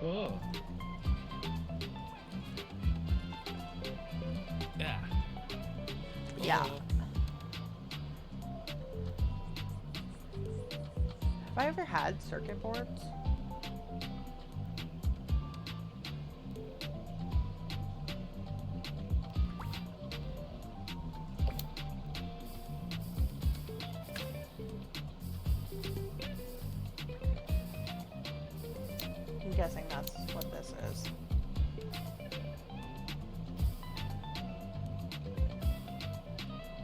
Oh. Yeah. Yeah. Oh. Have I ever had circuit boards? I'm guessing that's what this is.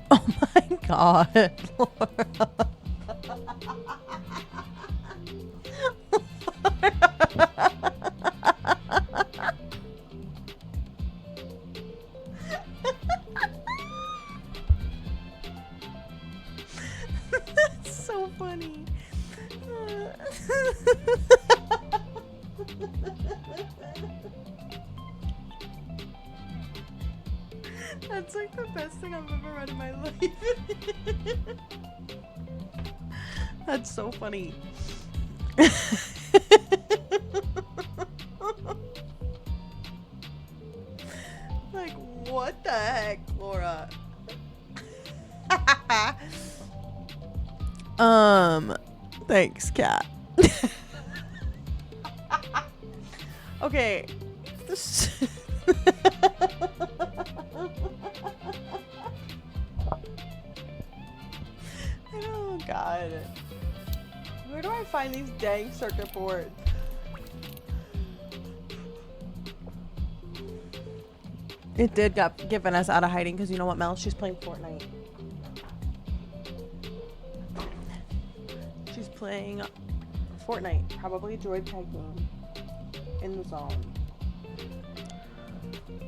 Oh my god, Laura. That's so funny. That's like the best thing I've ever read in my life. That's so funny. Like, what the heck, Laura? Thanks, Kat. Okay. Oh, God. Where do I find these dang circuit boards? It did get Vanessa out of hiding because you know what, Mel? She's playing Fortnite. She's playing Fortnite, probably droid tag game in the zone.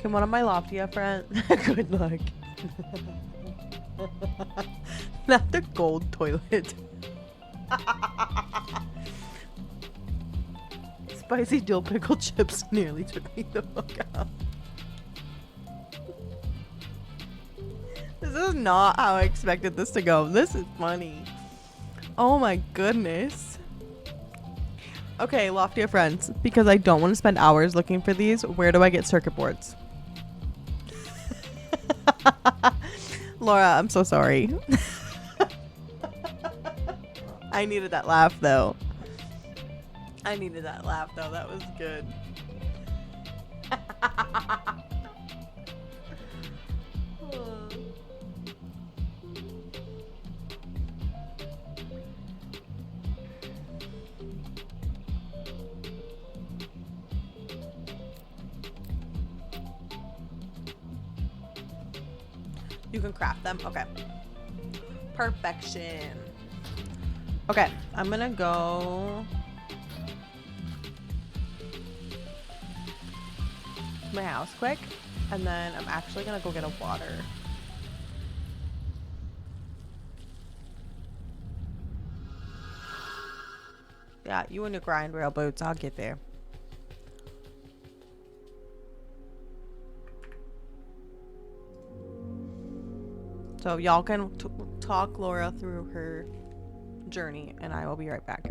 Can one of my Loftia friends? Good luck. Not the gold toilet. Spicy dill pickle chips nearly took me the fuck out. This is not how I expected this to go. This is funny. Oh my goodness. Okay, Loftia friends, because I don't want to spend hours looking for these, where do I get circuit boards? Laura, I'm so sorry. I needed that laugh though. That was good. You can craft them. Okay. Perfection. Okay, I'm gonna go to my house quick, and then I'm actually gonna go get a water. Yeah, you and your grind rail boots, I'll get there. So y'all can talk Laura through her journey, and I will be right back.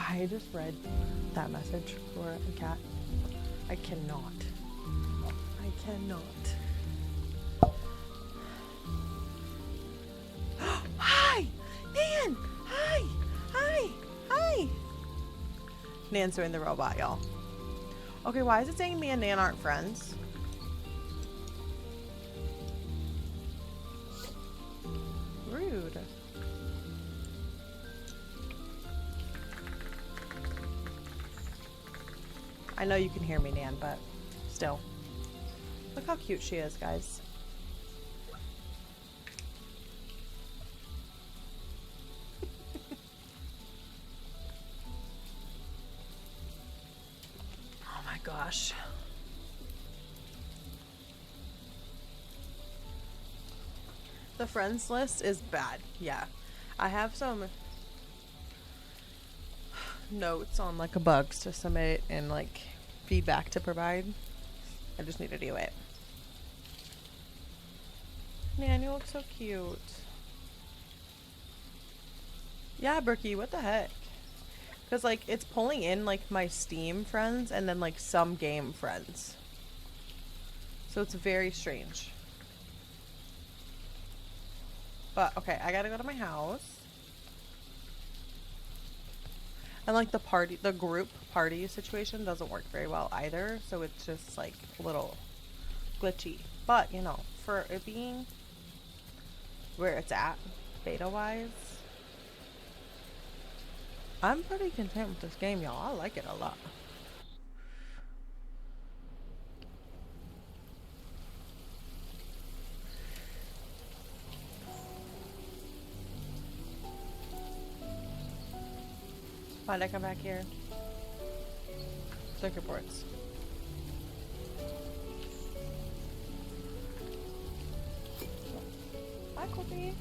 I just read that message, Laura and Kat. I cannot. I cannot. Hi! Nan! Hi! Hi! Hi! Nan's doing the robot, y'all. Okay, why is it saying me and Nan aren't friends? Rude. I know you can hear me, Nan, but still. Look how cute she is, guys. Oh my gosh. The friends list is bad. Yeah. I have some notes on like bugs to submit and like feedback to provide. I just need to do it. Man, you look so cute. Yeah, Brookie, what the heck? Because like it's pulling in like my Steam friends and then like some game friends. So it's very strange. But okay, I gotta go to my house. And like the group party situation doesn't work very well either. So it's just like a little glitchy. But, you know, for it being where it's at, beta wise, I'm pretty content with this game, y'all. I like it a lot. Why'd I come back here? Circuit boards. Bye, Kobe.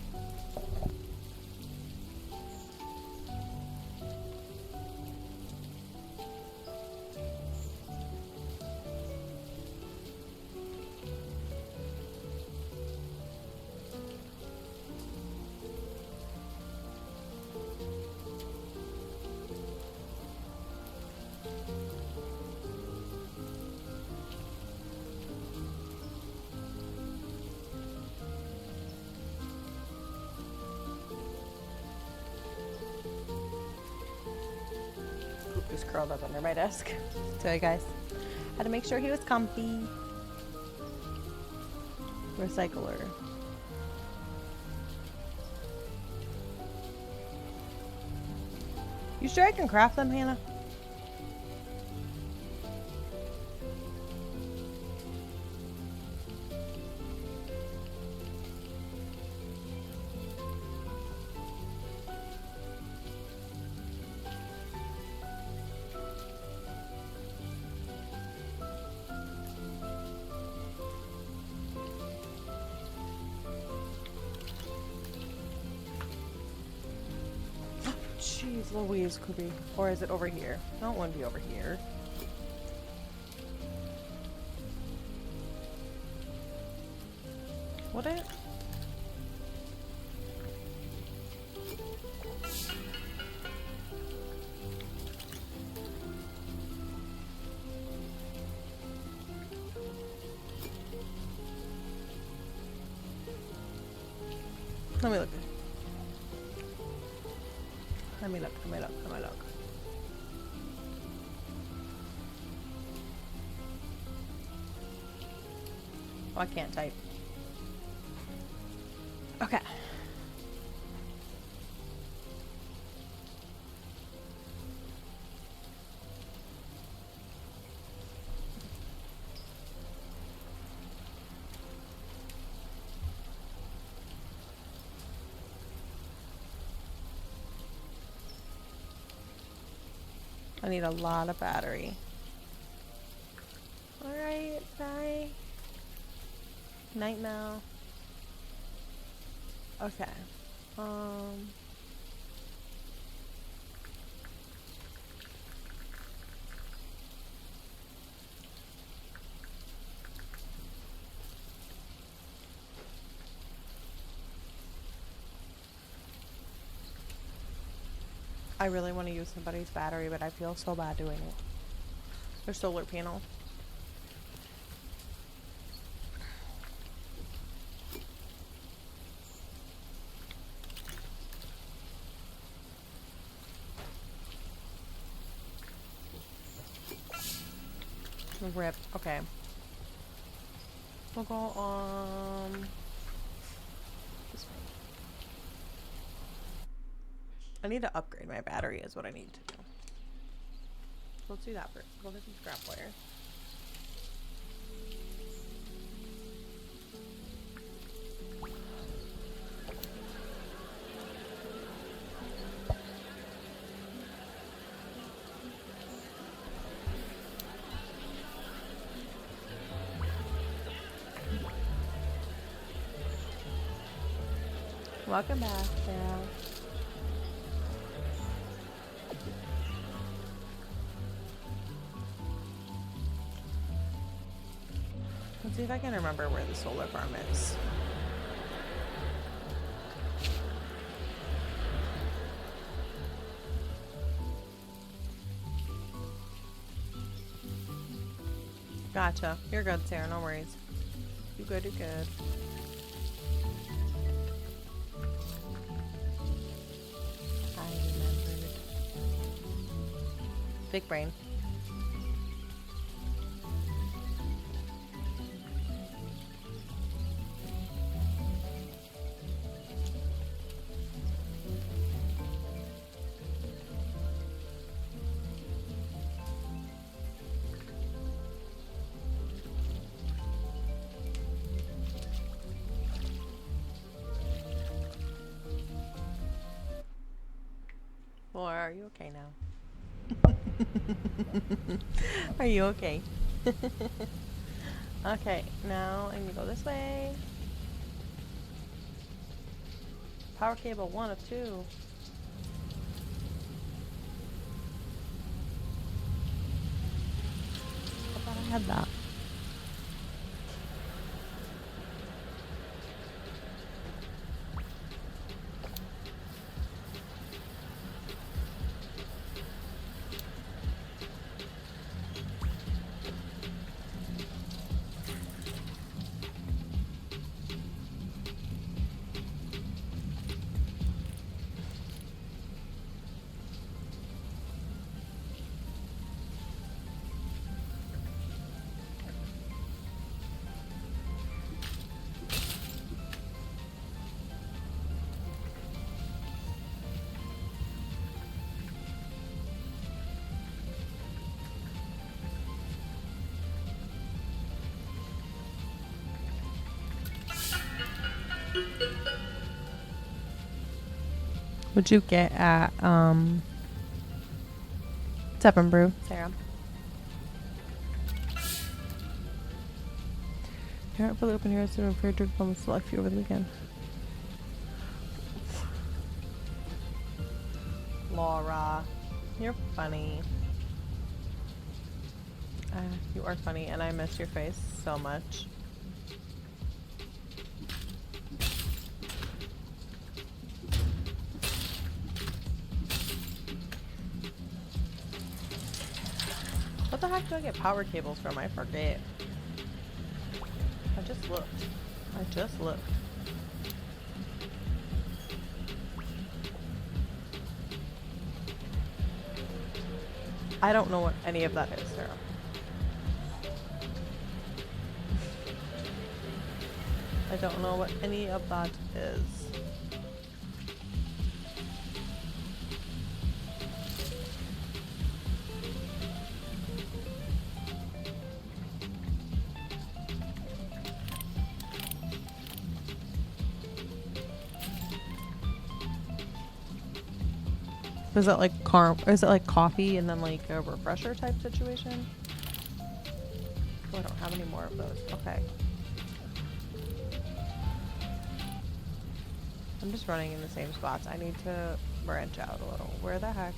Just curled up under my desk. Sorry, guys. Had to make sure he was comfy. Recycler. You sure I can craft them, Hannah? Jeez Louise, could be. Or is it over here? I don't want to be over here. Would it? Let me look. Let me look, let me look, let me look. Oh, I can't type. Okay. I need a lot of battery. Alright, bye. Night now. Okay. I really want to use somebody's battery, but I feel so bad doing it. Their solar panel. Rip. Okay. We'll go on this way. I need to upgrade my battery is what I need to do. Let's do that first. Go get some scrap wire. Welcome back, Sarah. Let's see if I can remember where the solar farm is. Gotcha. You're good, Sarah. No worries. You good, you good. I remembered. Big brain. Or are you okay now? Are you okay? Okay, now I'm gonna go this way. Power cable 1 of 2. I thought I had that. What'd you get at Step and Brew, Sarah? You're not fully open here, so for drink from select few over the weekend. Laura, you're funny. You are funny, and I miss your face so much. What the heck do I get power cables from? I forget. I just looked. I don't know what any of that is, Sarah. I don't know what any of that is. Is it like is it like coffee and then like a refresher type situation? Oh, I don't have any more of those. Okay. I'm just running in the same spots. I need to branch out a little. Where the heck?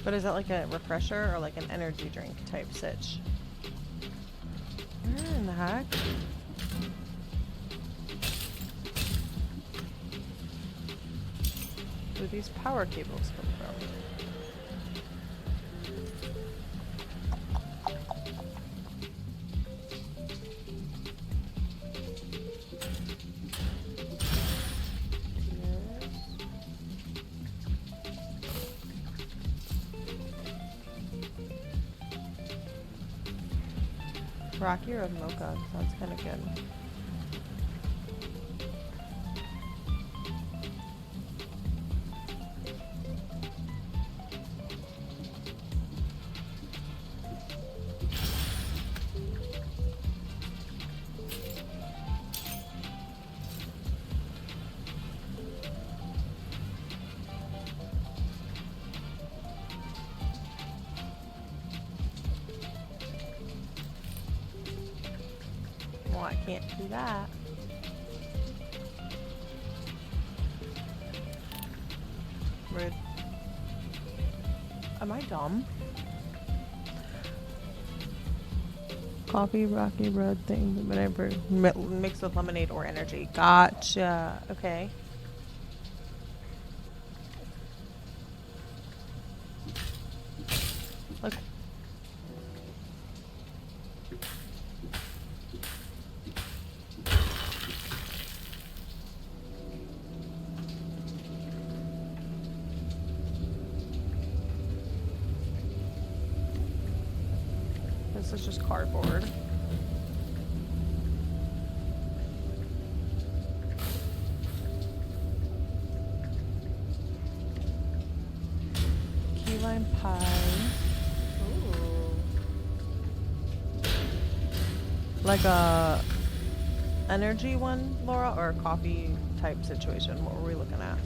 But is it like a refresher or like an energy drink type sitch? Where in the heck? Do these power cables come from? Rocky Road Mocha sounds kind of good. Well, I can't do that. Rude. Am I dumb? Coffee, rocky bread thing, whatever. Mixed with lemonade or energy. Gotcha. Okay. Look. This is just cardboard. Key lime pie. Ooh. Like a energy one, Laura, or a coffee type situation? What were we looking at?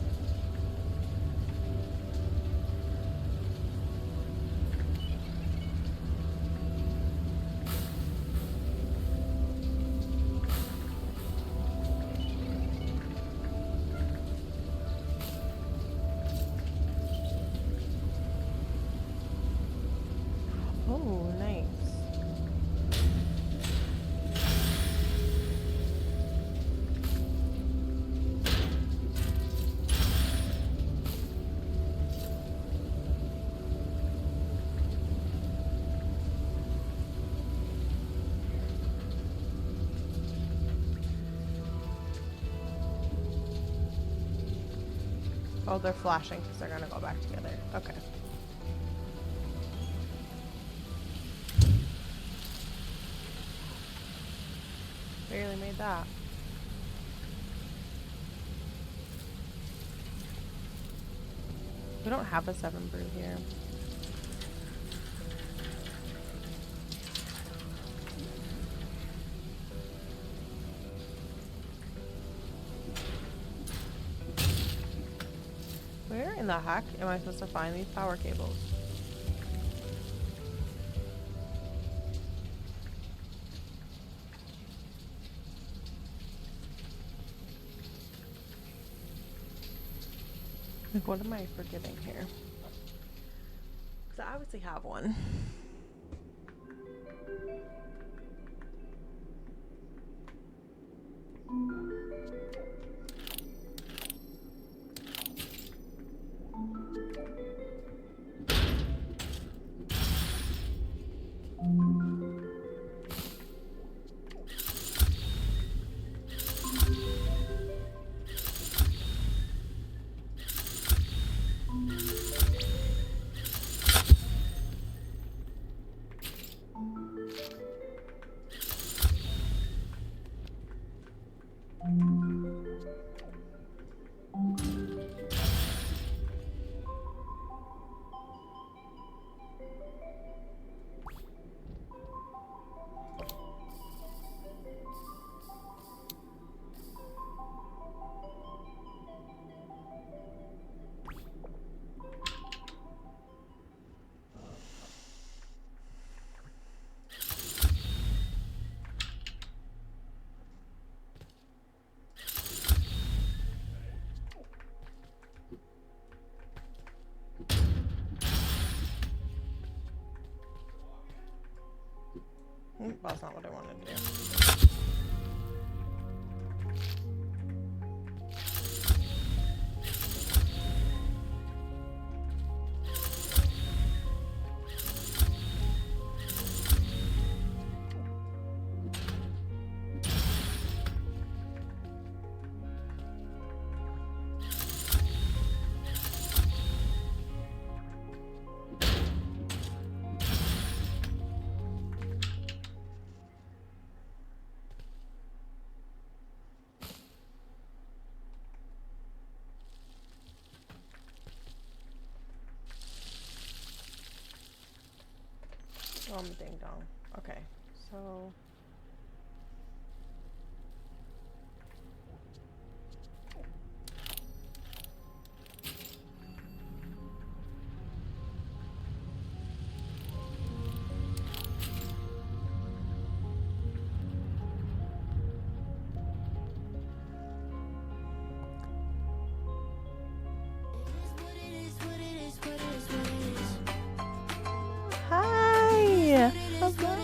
Oh, nice. Oh, they're flashing because they're gonna go back together. Okay. Barely made that. We don't have a 7 brew here. Where in the heck am I supposed to find these power cables? Like, what am I forgetting here? Because I obviously have one. That's not what I wanted to do. Ding dong. Okay, so hi. Hello.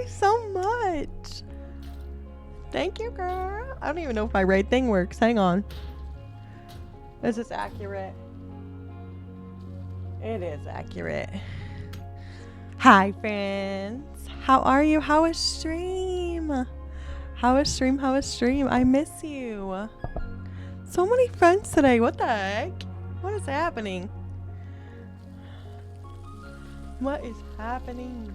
you so much. Thank you, girl. I don't even know if my right thing works. Hang on. Is this accurate? It is accurate. Hi, friends. How are you? How is stream? How is stream? How is stream? I miss you. So many friends today. What the heck? What is happening? What is happening?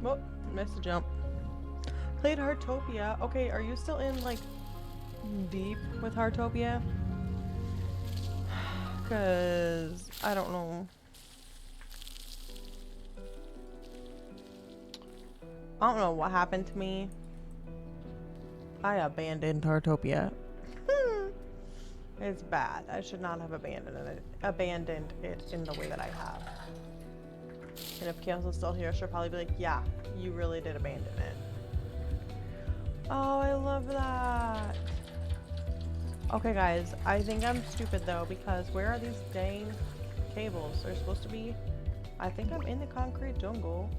Oh, missed the jump. Played Heartopia. Okay, are you still in like deep with Heartopia? Cause I don't know. I don't know what happened to me. I abandoned Heartopia. It's bad. I should not have abandoned it in the way that I have. And if Chaos is still here, she'll probably be like, yeah, you really did abandon it. Oh, I love that. Okay, guys, I think I'm stupid though, because where are these dang cables? They're supposed to be... I think I'm in the concrete jungle.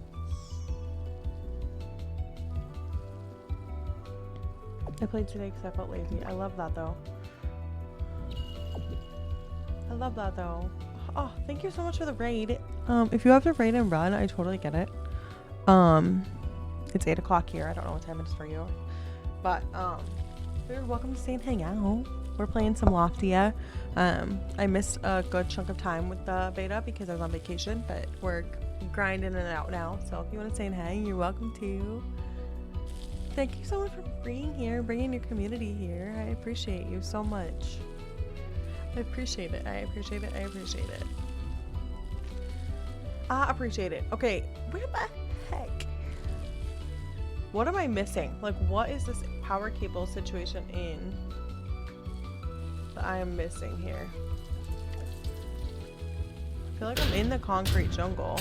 I played today because I felt lazy. I love that though. I love that though. Oh, thank you so much for the raid. If you have to raid and run, I totally get it. It's 8 o'clock here. I don't know what time it is for you. But, you're welcome to stay and hang out. We're playing some Loftia. I missed a good chunk of time with the beta because I was on vacation, but we're grinding it out now. So if you want to stay and hang, you're welcome to. Thank you so much for being here, bringing your community here. I appreciate you so much. I appreciate it. I appreciate it. I appreciate it. I appreciate it. Okay, where the heck? What am I missing? Like, what is this power cable situation in that I am missing here? I feel like I'm in the concrete jungle.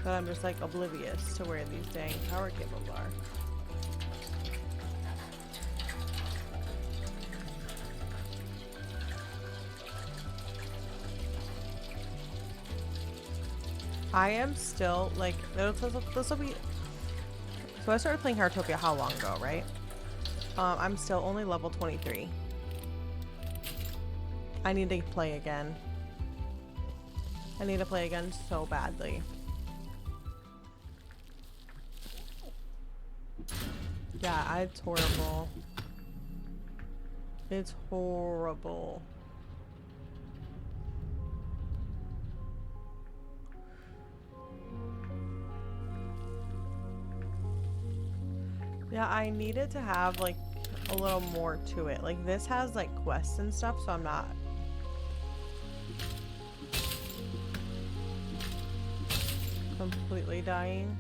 But I'm just like oblivious to where these dang power cables are. I am still like, this will be, so I started playing Heartopia how long ago, right? I'm still only level 23. I need to play again. I need to play again so badly. Yeah, it's horrible. It's horrible. Yeah, I needed to have like a little more to it. Like this has like quests and stuff, so I'm not completely dying.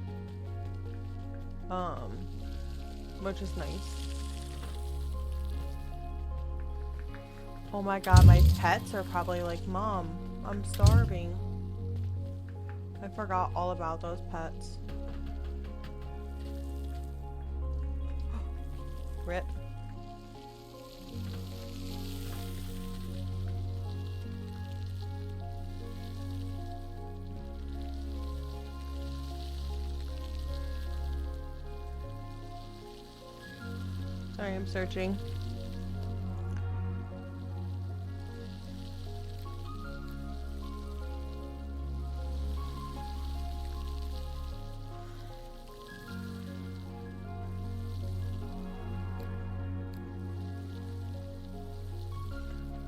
Which is nice. Oh my god, my pets are probably like, Mom, I'm starving. I forgot all about those pets. Rip. Sorry, I'm searching.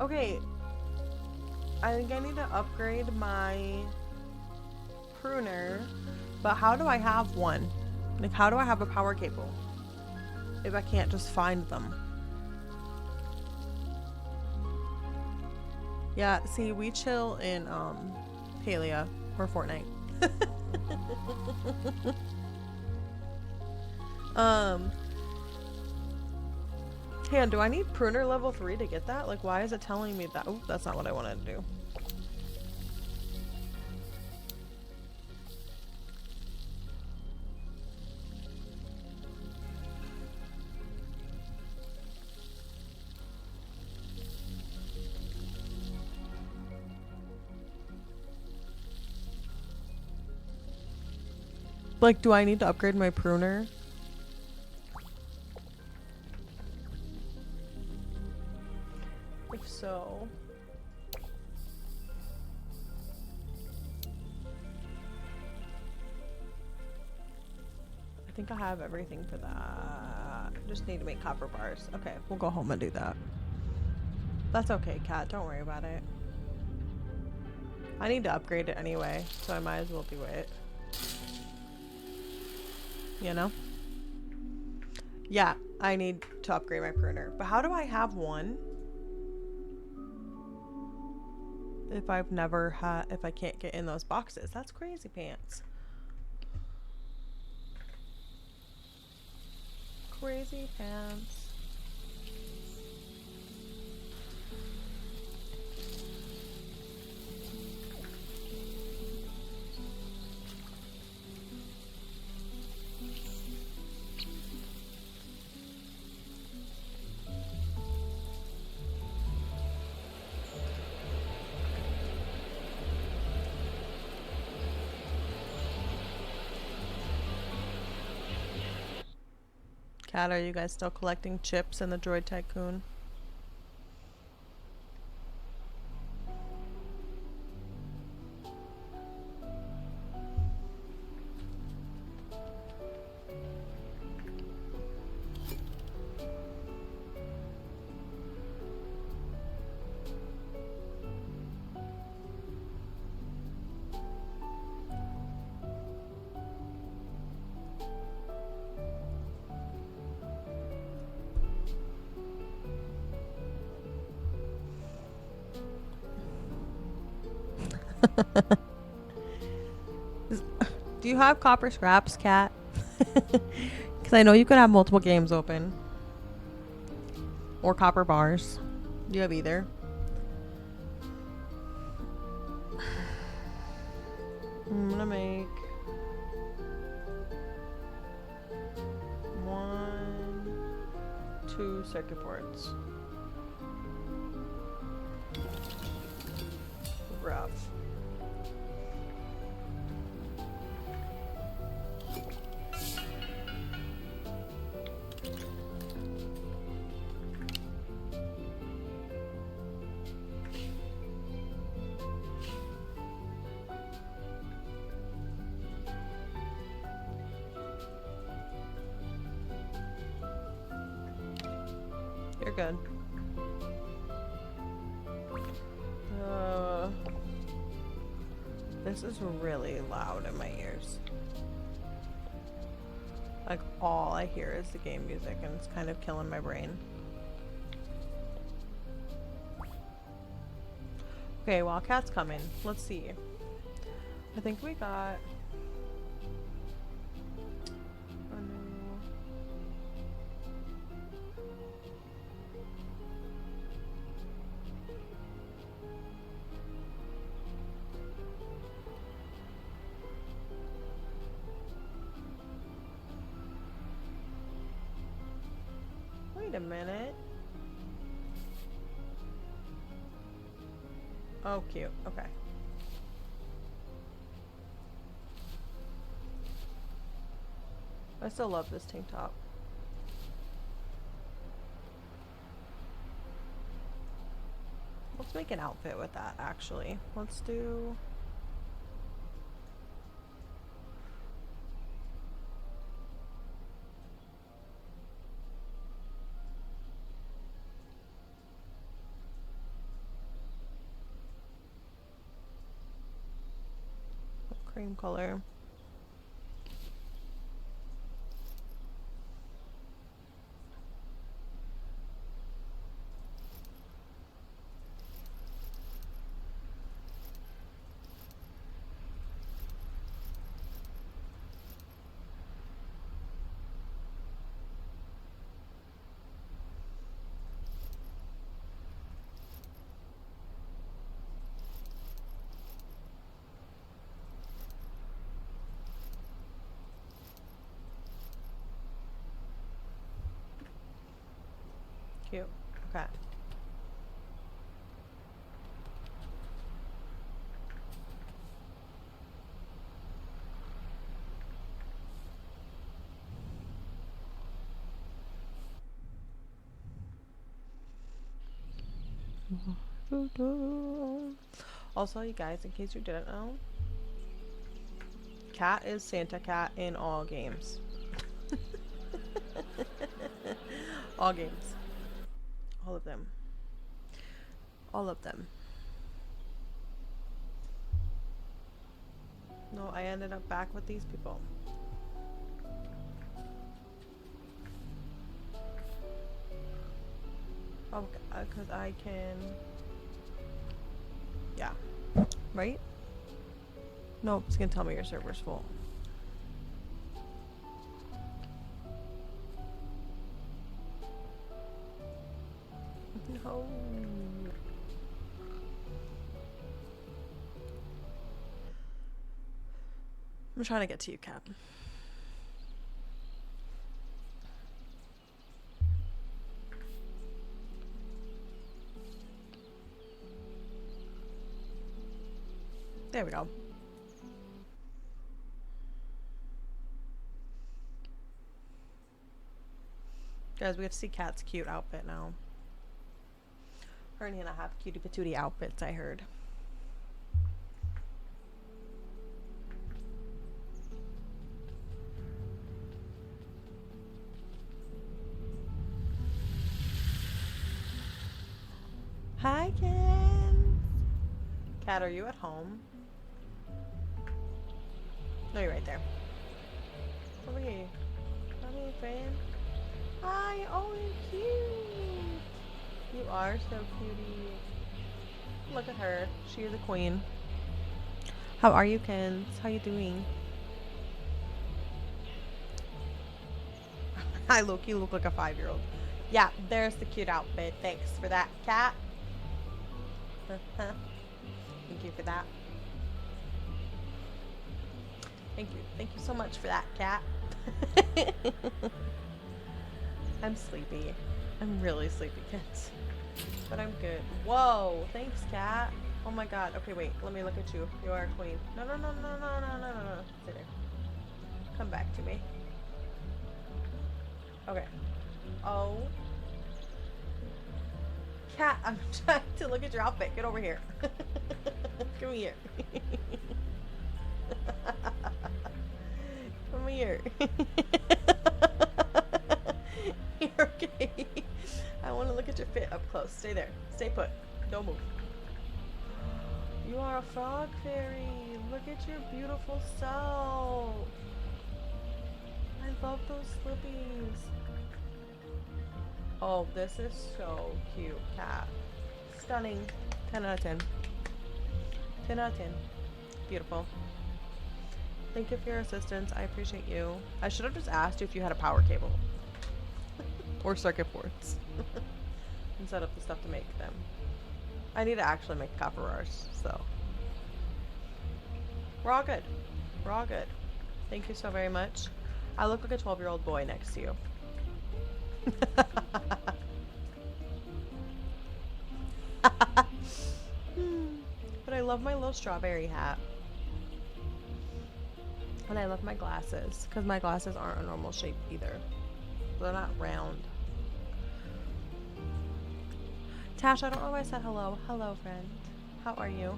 Okay, I think I need to upgrade my pruner, but how do I have one? Like, how do I have a power cable if I can't just find them? Yeah, see, we chill in Palia or Fortnite. Han, do I need pruner level 3 to get that? Like, why is it telling me that? Oh, that's not what I wanted to do. Like, do I need to upgrade my pruner? If so... I think I have everything for that. Just need to make copper bars. Okay, we'll go home and do that. That's okay, Kat. Don't worry about it. I need to upgrade it anyway, so I might as well do it. You know? Yeah, I need to upgrade my pruner. But how do I have one? If I've never had... If I can't get in those boxes. That's crazy pants. Crazy pants. Kat, are you guys still collecting chips in the Droid Tycoon? Do you have copper scraps, Kat? Because I know you could have multiple games open. Or copper bars. Do you have either? I'm gonna make 2 circuit boards. Rough. You're good. This is really loud in my ears. Like, all I hear is the game music, and it's kind of killing my brain. Okay, while Kat's coming, let's see. I think we got a new... Wait a minute. Oh, cute. Okay. I still love this tank top. Let's make an outfit with that, actually. Let's do... cream color. Cute. Okay. Also, you guys, in case you didn't know, Cat is Santa Cat in all games. All games. All of them. All of them. No, I ended up back with these people. Oh, because I can... Yeah. Right? Nope, it's gonna tell me your server's full. No. I'm trying to get to you, Cap. There we go. Guys, we get to see Cat's cute outfit now. Her and Hannah have cutie patootie outfits, I heard. Hi, Ken. Cat, are you at home? No, you're right there. Over here. Come here, friend. Hi, oh, you're cute. You are so cutie. Look at her. She is a queen. How are you, Kens? How you doing? Hi, Loki. You look like a 5-year-old. Yeah, there's the cute outfit. Thanks for that, Cat. Thank you for that. Thank you. Thank you so much for that, Cat. I'm sleepy. I'm really sleepy, kids. But I'm good. Whoa! Thanks, Cat. Oh my god. Okay, wait. Let me look at you. You are a queen. No, no, no, no, no, no, no, no, no. Stay there. Come back to me. Okay. Oh. Cat, I'm trying to look at your outfit. Get over here. Come here. Come here. You're okay. I want to look at your fit up close. Stay there. Stay put. Don't move. You are a frog fairy. Look at your beautiful self. I love those slippies. Oh, this is so cute, Cat. Stunning. 10 out of 10. 10 out of 10. Beautiful. Thank you for your assistance. I appreciate you. I should have just asked you if you had a power cable. Or circuit boards. And set up the stuff to make them. I need to actually make copper bars, so. We're all good. We're all good. Thank you so very much. I look like a 12-year-old boy next to you. But I love my little strawberry hat. And I love my glasses, because my glasses aren't a normal shape either. They're not round. Tash, I don't know why I said hello. Hello, friend. How are you?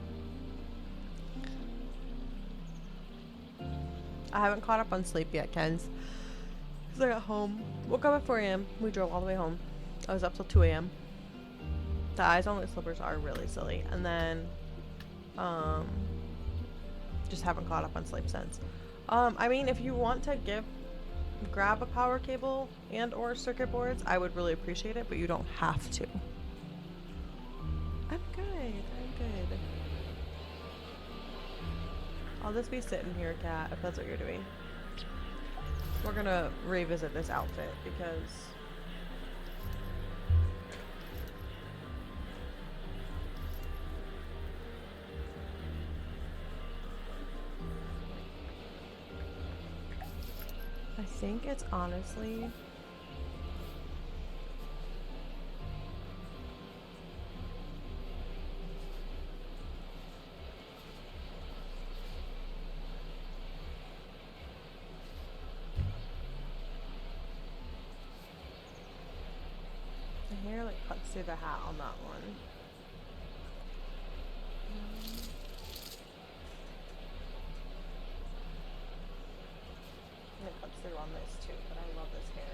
I haven't caught up on sleep yet, Kens. Because I got home. Woke up at 4 a.m. We drove all the way home. I was up till 2 a.m. The eyes on my slippers are really silly. And then, just haven't caught up on sleep since. I mean, if you want to grab a power cable and or circuit boards, I would really appreciate it, but you don't have to. I'm good. I'm good. I'll just be sitting here, Cat, if that's what you're doing. We're gonna revisit this outfit because I think it's honestly the hair like cuts through the hat on that one. on this too, but I love this hair.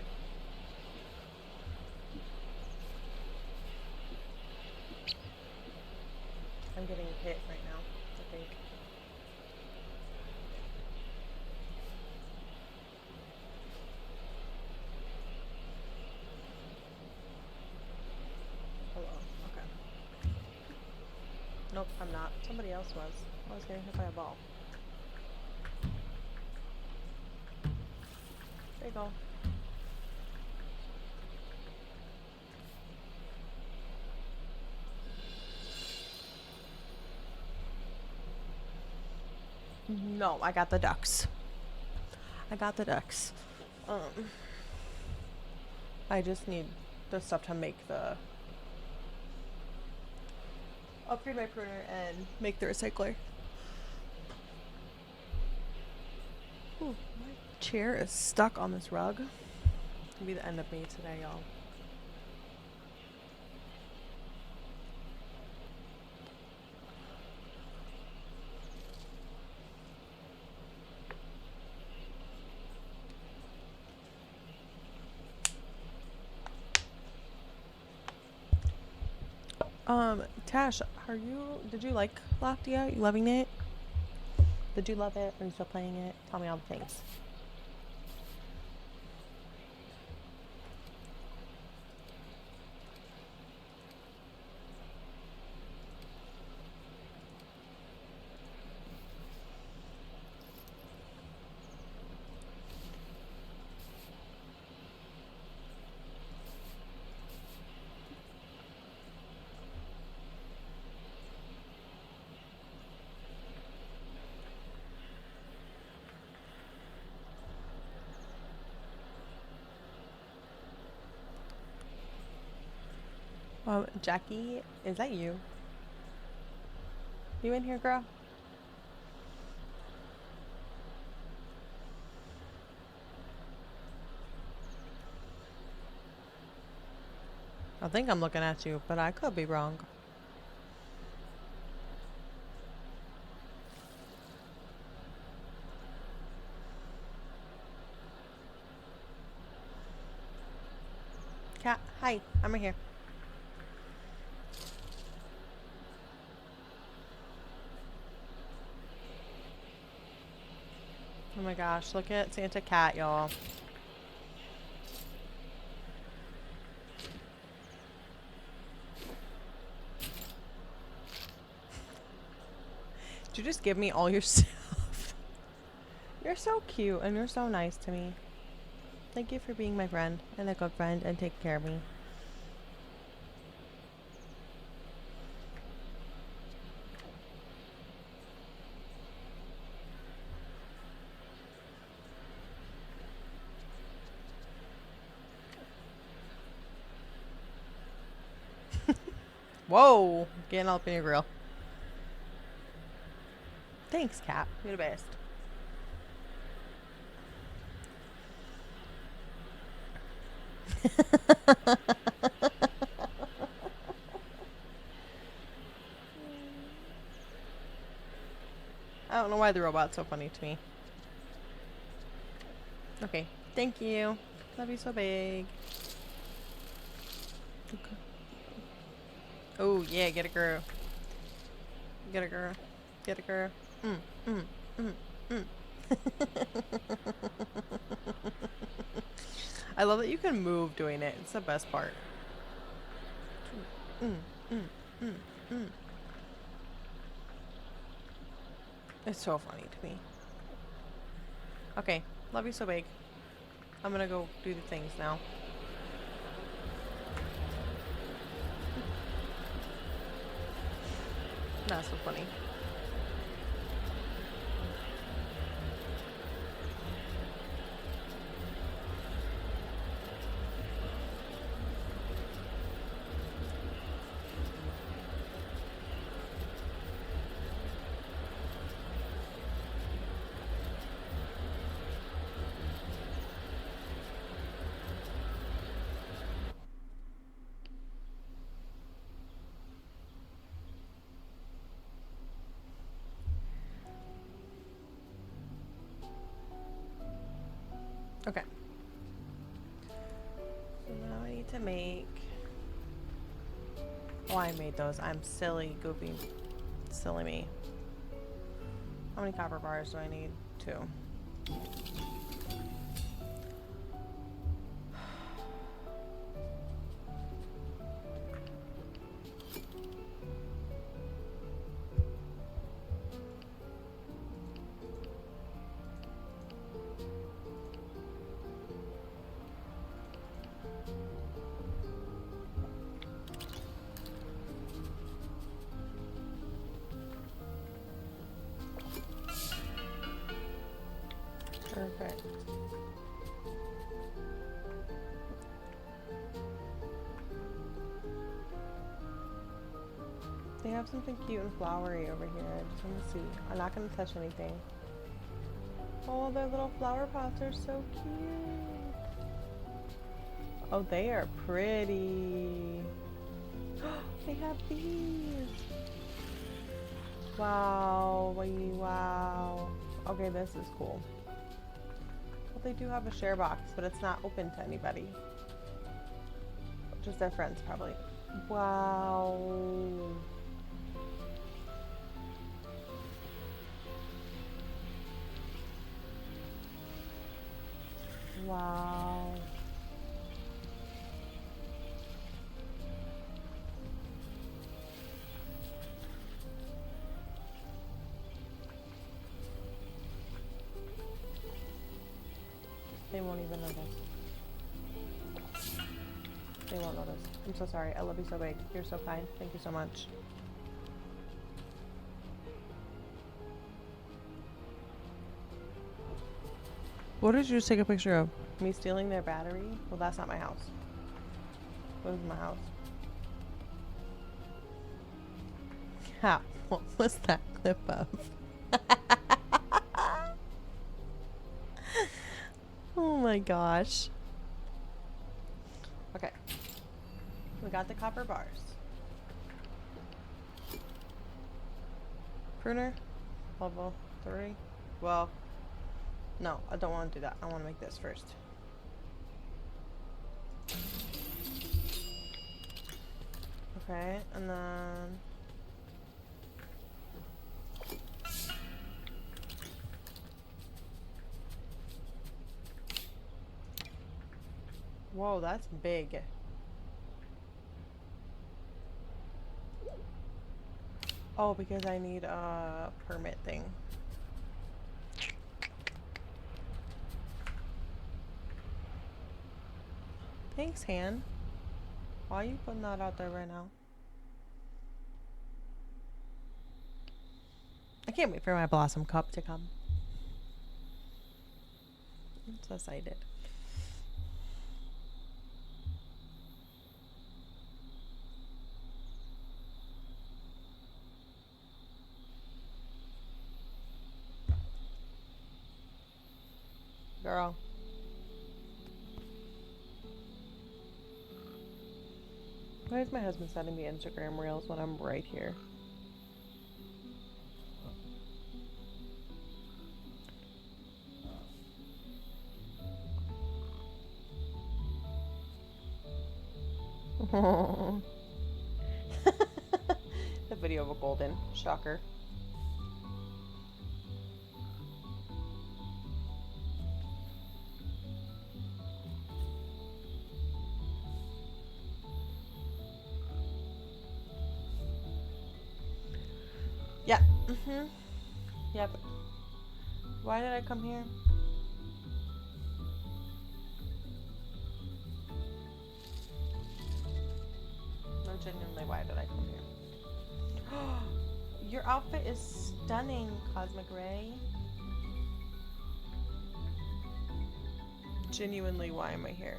I'm getting hit right now, I think. Hello. Okay. Nope, I'm not. Somebody else was. I was getting hit by a ball. There you go. No, I got the ducks. I got the ducks. I just need the stuff to make the upgrade my pruner and make the recycler. Ooh, my chair is stuck on this rug. It's gonna be the end of me today, y'all. Tash, did you like Loftia? You loving it? Did you love it? Are you still playing it? Tell me all the things. Jackie, is that you? You in here, girl? I think I'm looking at you, but I could be wrong. Cat, hi, I'm right here. Oh my gosh, look at Santa Cat, y'all. Did you just give me all your stuff? You're so cute and you're so nice to me. Thank you for being my friend and a good friend and taking care of me. Whoa, getting all up in your grill. Thanks, Cat. You're the best. I don't know why the robot's so funny to me. Okay, thank you. Love you so big. Okay. Oh yeah, get a girl. Get a girl. Get a girl. Mm, mm, mm, mm. I love that you can move doing it. It's the best part. Mm, mm, mm, mm. It's so funny to me. Okay, love you so big. I'm gonna go do the things now. That's so funny. Okay. So now I need to make... Oh, I made those. I'm silly, goofy. Silly me. How many copper bars do I need? 2. Perfect. They have something cute and flowery over here. I just want to see. I'm not going to touch anything. Oh, their little flower pots are so cute. Oh, they are pretty. They have these. Wow. Wow. Okay, this is cool. Well, they do have a share box, but it's not open to anybody. Just their friends, probably. Wow. Wow. They won't even notice. They won't notice. I'm so sorry. I love you so big. You're so kind. Thank you so much. What did you just take a picture of? Me stealing their battery? Well, that's not my house. What is my house? How? What was that clip of? Oh my gosh. Okay. We got the copper bars. Pruner? Level 3? Well, no, I don't want to do that. I want to make this first. Okay, and then... Whoa, that's big. Oh, because I need a permit thing. Thanks, Han. Why are you putting that out there right now? I can't wait for my Blossom Cup to come. I'm so excited. Girl. Why is my husband sending me Instagram reels when I'm right here? The video of a golden shocker. Yeah. Yep. Why did I come here? No, genuinely, why did I come here? Your outfit is stunning, Cosmic Ray. Genuinely, why am I here?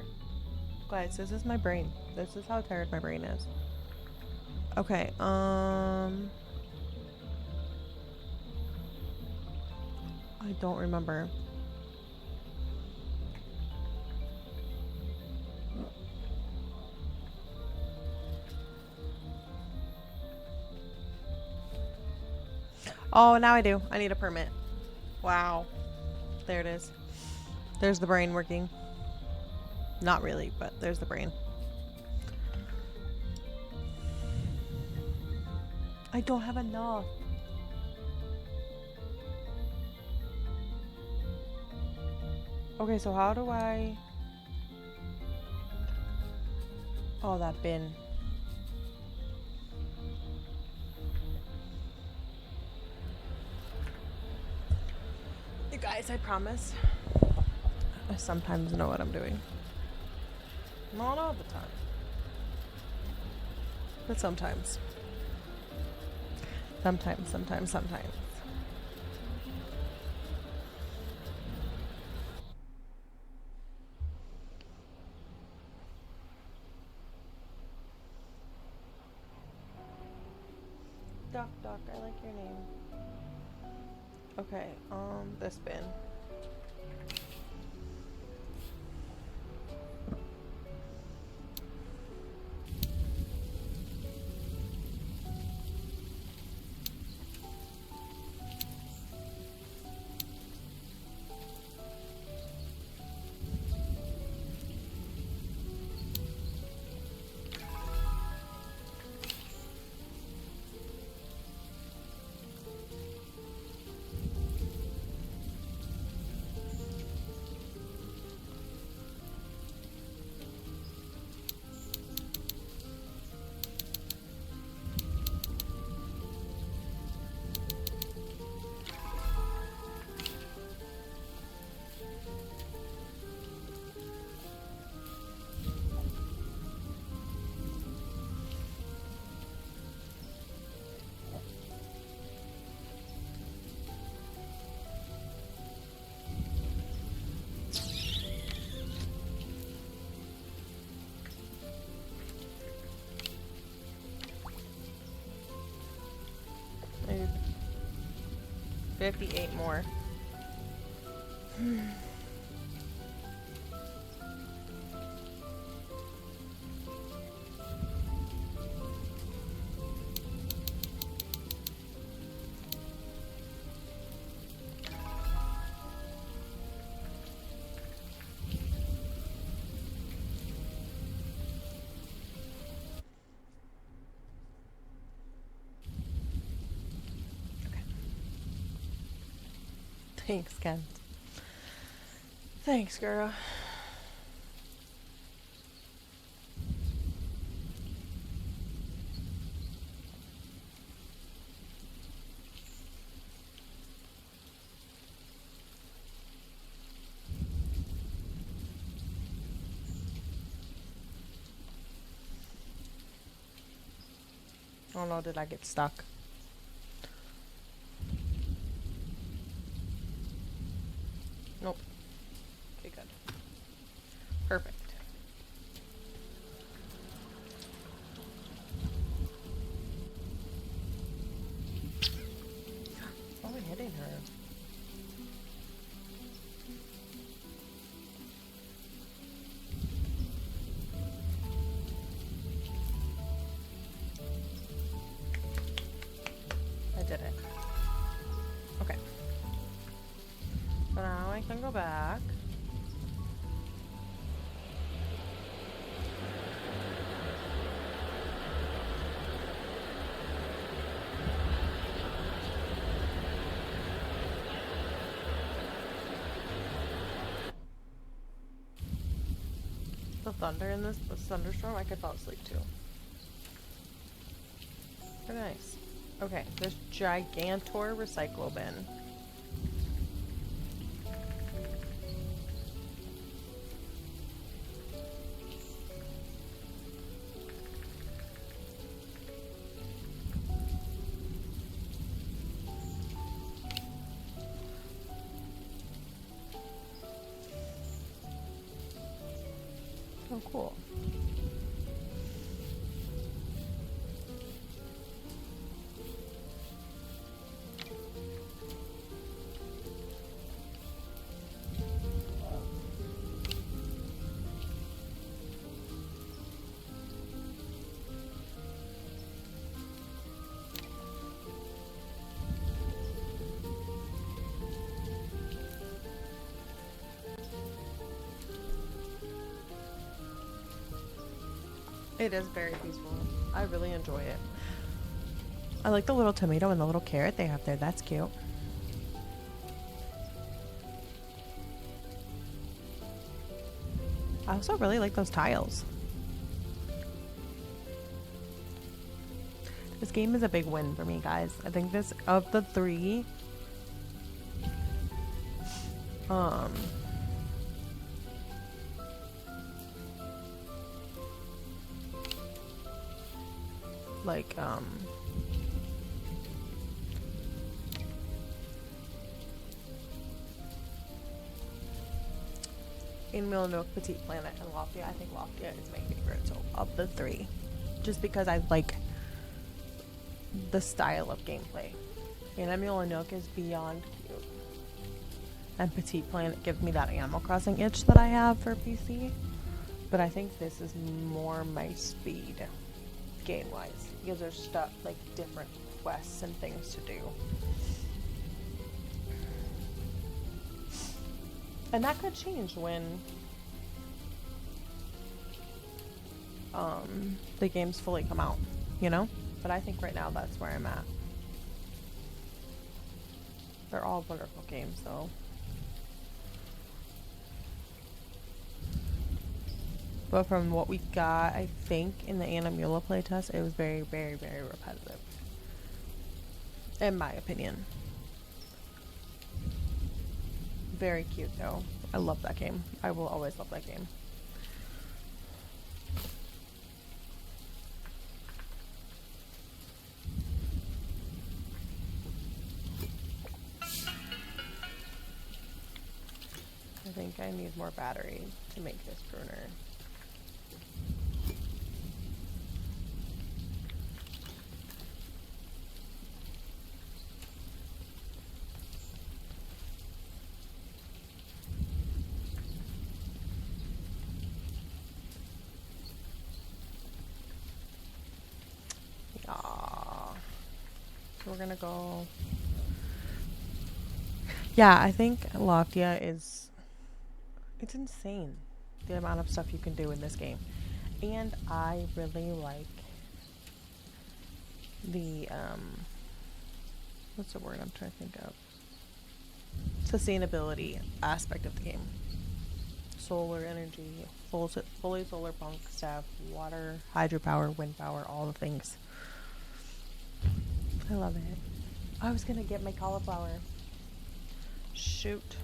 Guys, this is my brain. This is how tired my brain is. Okay, I don't remember. Oh, now I do. I need a permit. Wow. There it is. There's the brain working. Not really, but there's the brain. I don't have enough. Okay, so how do I... Oh, that bin. You guys, I promise. I sometimes know what I'm doing. Not all the time. But sometimes. Sometimes. Doc, I like your name. Okay, this bin. Maybe 58 more. Thanks, Kent. Thanks, girl. Oh no, did I get stuck? Nope. Okay, good. Perfect. Why am I hitting her? I did it. Okay. So now I can go back. The thunder in this thunderstorm, I could fall asleep too. Very nice. Okay, this Gigantor recycle bin. Oh, cool. It is very peaceful. I really enjoy it. I like the little tomato and the little carrot they have there. That's cute. I also really like those tiles. This game is a big win for me, guys. I think this, of the three, like, in Milk, Petite Planet, and Loftia, I think Loftia is my favorite, so of the three. Just because I like the style of gameplay. Animal and Nook is beyond cute. And Petite Planet gives me that Animal Crossing itch that I have for PC. But I think this is more my speed, game-wise. Because there's stuff, like different quests and things to do. And that could change when the games fully come out, you know? But I think right now that's where I'm at. They're all wonderful games, though. But from what we got, I think, in the Animula playtest, it was very, very, very repetitive. In my opinion. Very cute, though. I love that game. I will always love that game. I think I need more battery to make this pruner. So we're gonna go. Yeah, I think Loftia is. It's insane the amount of stuff you can do in this game. And I really like the, what's the word I'm trying to think of? Sustainability aspect of the game. Solar energy, fully solar punk stuff, water, hydropower, wind power, all the things. I love it. I was gonna get my cauliflower. Shoot.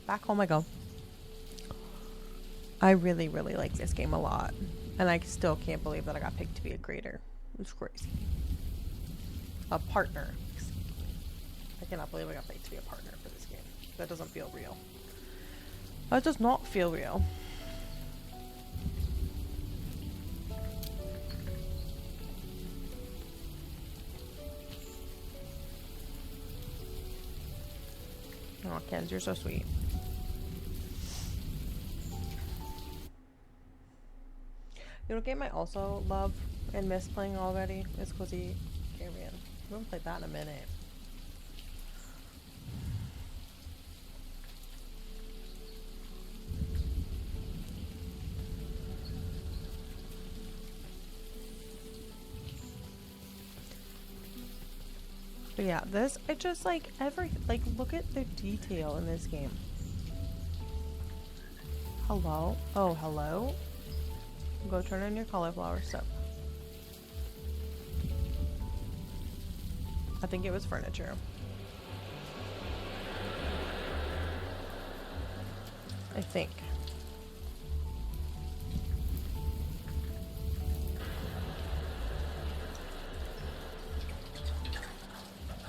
Back home I go. I really, really like this game a lot. And I still can't believe that I got picked to be a creator. It's crazy. A partner. Excuse me. I cannot believe I got picked to be a partner for this game. That doesn't feel real. That does not feel real. Oh, Kens, you're so sweet. You know what game I also love and miss playing already? Is Cozy Caribbean. I haven't played that in a minute. But yeah, this, I just like look at the detail in this game. Hello? Oh, hello? Go turn on your cauliflower stuff. I think it was furniture. I think.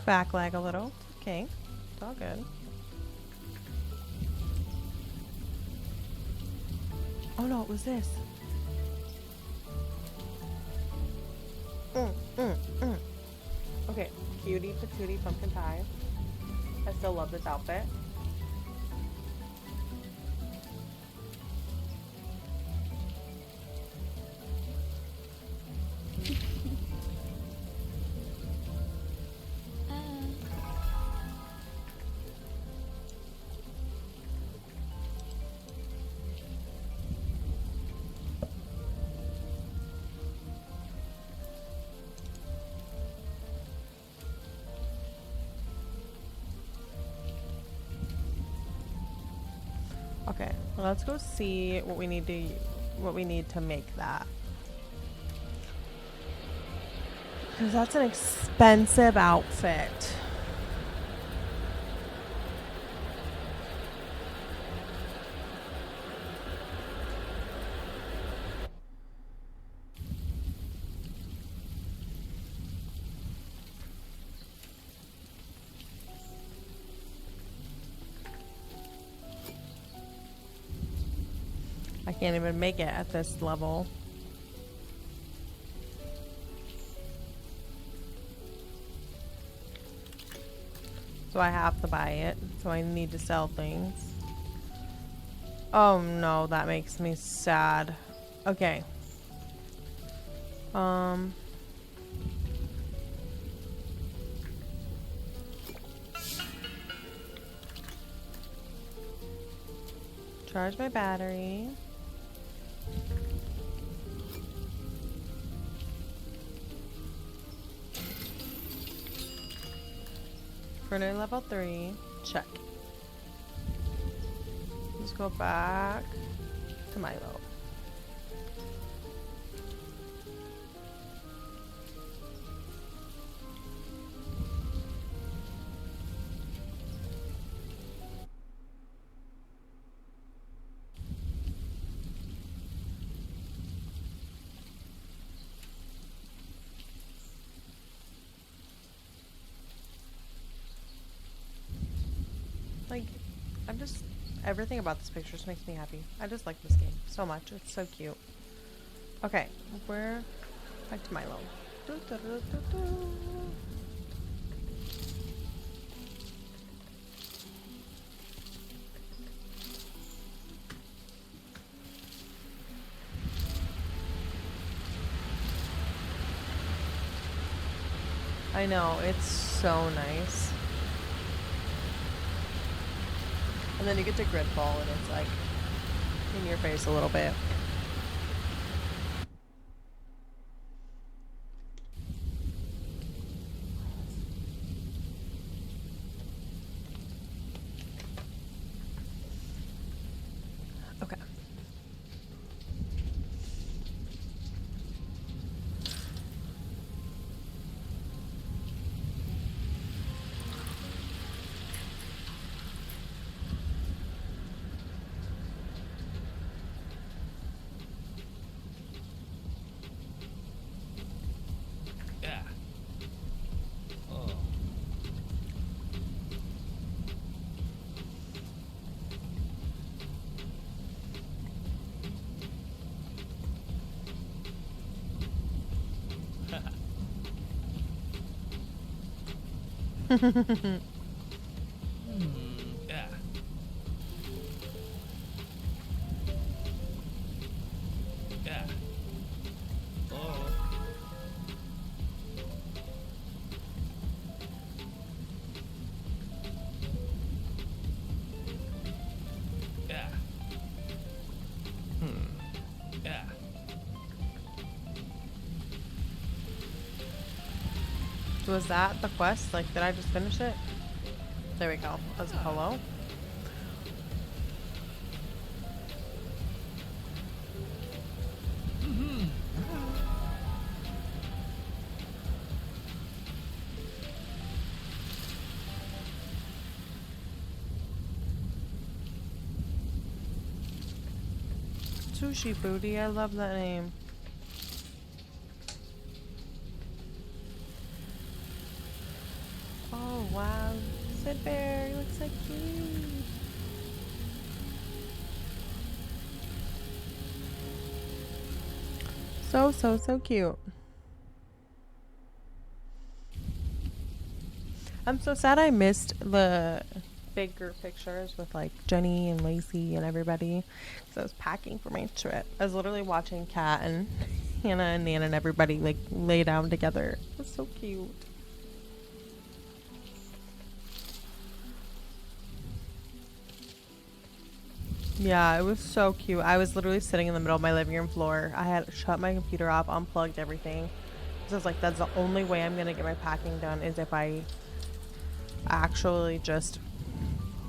Back lag a little. Okay. It's all good. Oh no, it was this. Okay, cutie patootie pumpkin pie. I still love this outfit. Okay, well, let's go see what we need to make that. Because that's an expensive outfit. I can't even make it at this level. So I have to buy it. So I need to sell things. Oh no, that makes me sad. Okay. Charge my battery. Printer level 3. Check. Let's go back to Milo. Like, everything about this picture just makes me happy. I just like this game so much. It's so cute. Okay, we're back to Milo. I know, it's so nice. And then you get to Gridfall and it's like in your face a little bit. Okay. Yeah. Oh. Yeah. Yeah. Oh. Yeah. Yeah. Was that the quest? Like, did I just finish it? There we go. That's a hello. Sushi Booty, I love that name. Oh wow, Sid Bear, you look so cute. So cute. I'm so sad I missed the big group pictures with like Jenny and Lacey and everybody because I was packing for my trip. I was literally watching Kat and Hannah and Nan and everybody like lay down together. It was so cute. Yeah, it was so cute. I was literally sitting in the middle of my living room floor. I had shut my computer off, unplugged everything. So I was like, that's the only way I'm gonna get my packing done is if I actually just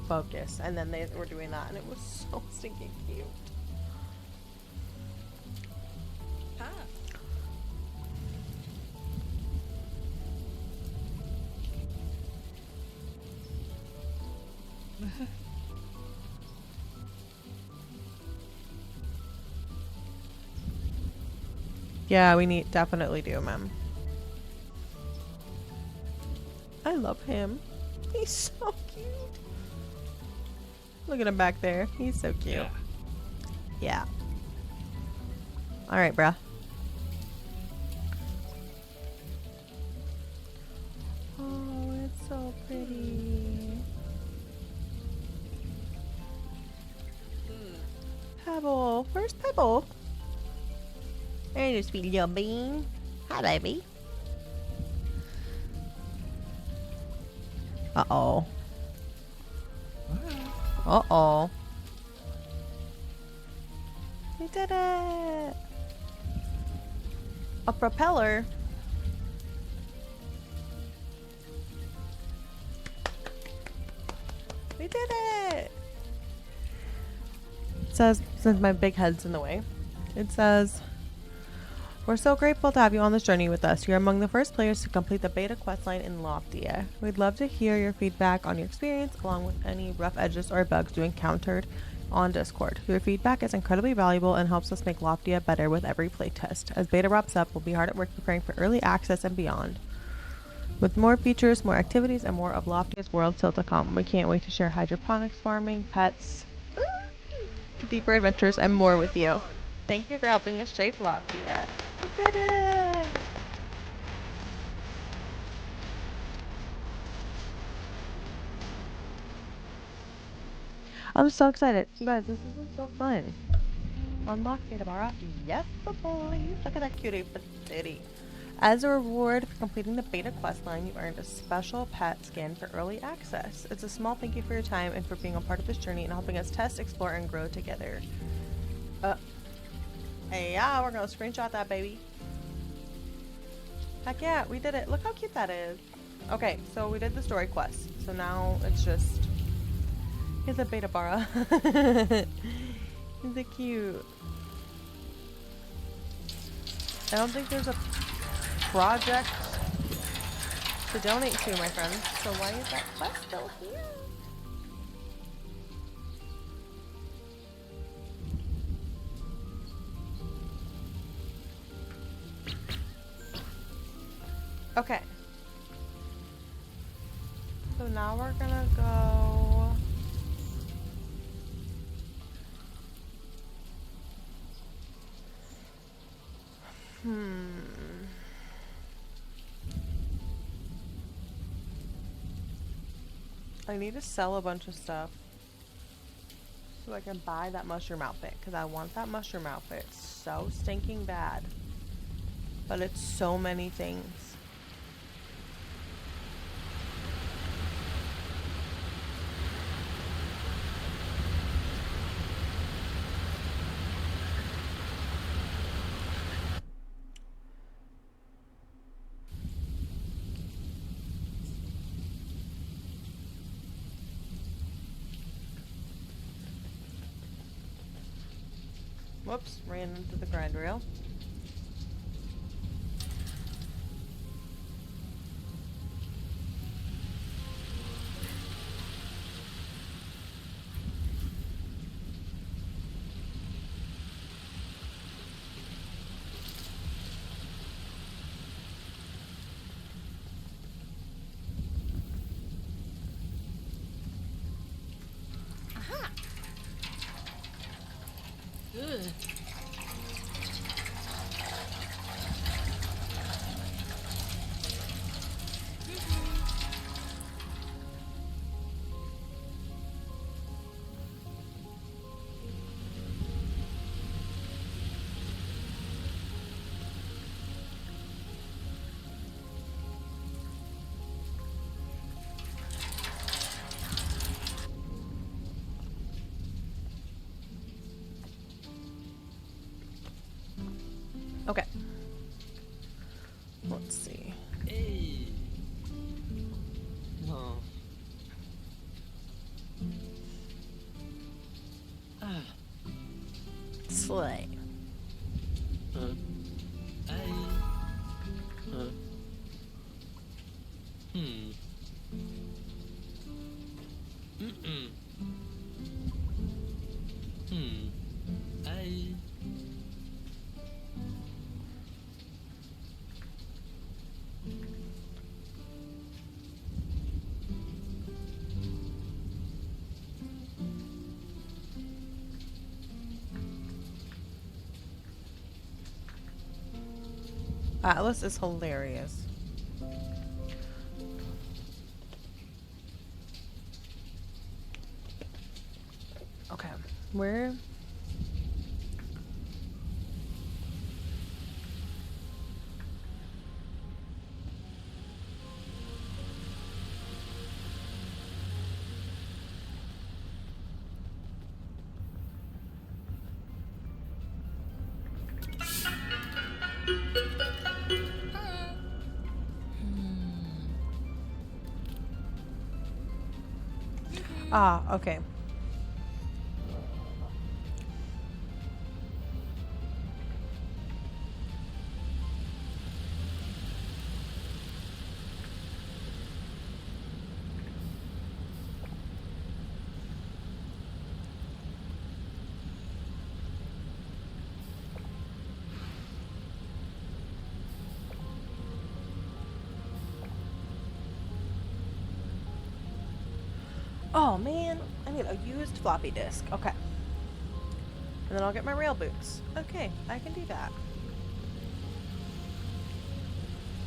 focus, and then they were doing that, and it was so stinking cute. Huh. Yeah, we definitely do, ma'am. I love him. He's so cute. Look at him back there. He's so cute. Yeah. Yeah. All right, bruh. Oh, it's so pretty. Pebble. Where's Pebble? Hey, this sweet little bean. Hi, baby. Uh-oh. Uh-oh. We did it. A propeller. We did it. It says, since my big head's in the way, it says, we're so grateful to have you on this journey with us. You're among the first players to complete the beta questline in Loftia. We'd love to hear your feedback on your experience, along with any rough edges or bugs you encountered on Discord. Your feedback is incredibly valuable and helps us make Loftia better with every playtest. As beta wraps up, we'll be hard at work preparing for early access and beyond. With more features, more activities, and more of Loftia's world still to come. We can't wait to share hydroponics farming, pets, deeper adventures, and more with you. Thank you for helping us shape Loftia. We did it! I'm so excited. You guys, this is so fun. Unlock Beta Bara. Yes, boy. Look at that cutie patootie. As a reward for completing the beta questline, you earned a special pet skin for early access. It's a small thank you for your time and for being a part of this journey and helping us test, explore, and grow together. Hey, yeah, we're gonna screenshot that, baby. Heck yeah, we did it. Look how cute that is. Okay, so we did the story quest. So now it's just... He's a beta bara. He's a cute. I don't think there's a project to donate to, my friends. So why is that quest still here? Okay. So now we're gonna go... I need to sell a bunch of stuff so I can buy that mushroom outfit, because I want that mushroom outfit so stinking bad. But it's so many things. Whoops, ran into the grind rail. Aha! Ugh. play. I. Hmm. Mm-mm. Hmm. I. Atlas is hilarious. Okay, where? Ah, okay. Oh man, I need a used floppy disk. Okay. And then I'll get my rail boots. Okay, I can do that.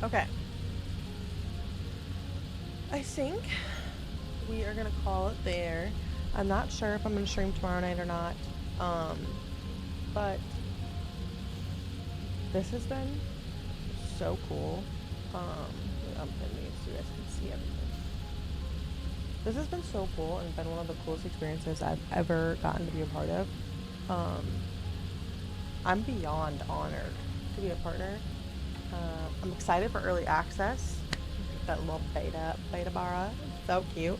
Okay. I think we are gonna call it there. I'm not sure if I'm gonna stream tomorrow night or not. But this has been so cool. I'm putting these so you guys can see everything. This has been so cool and been one of the coolest experiences I've ever gotten to be a part of. I'm beyond honored to be a partner. I'm excited for early access. That little beta bara, so cute.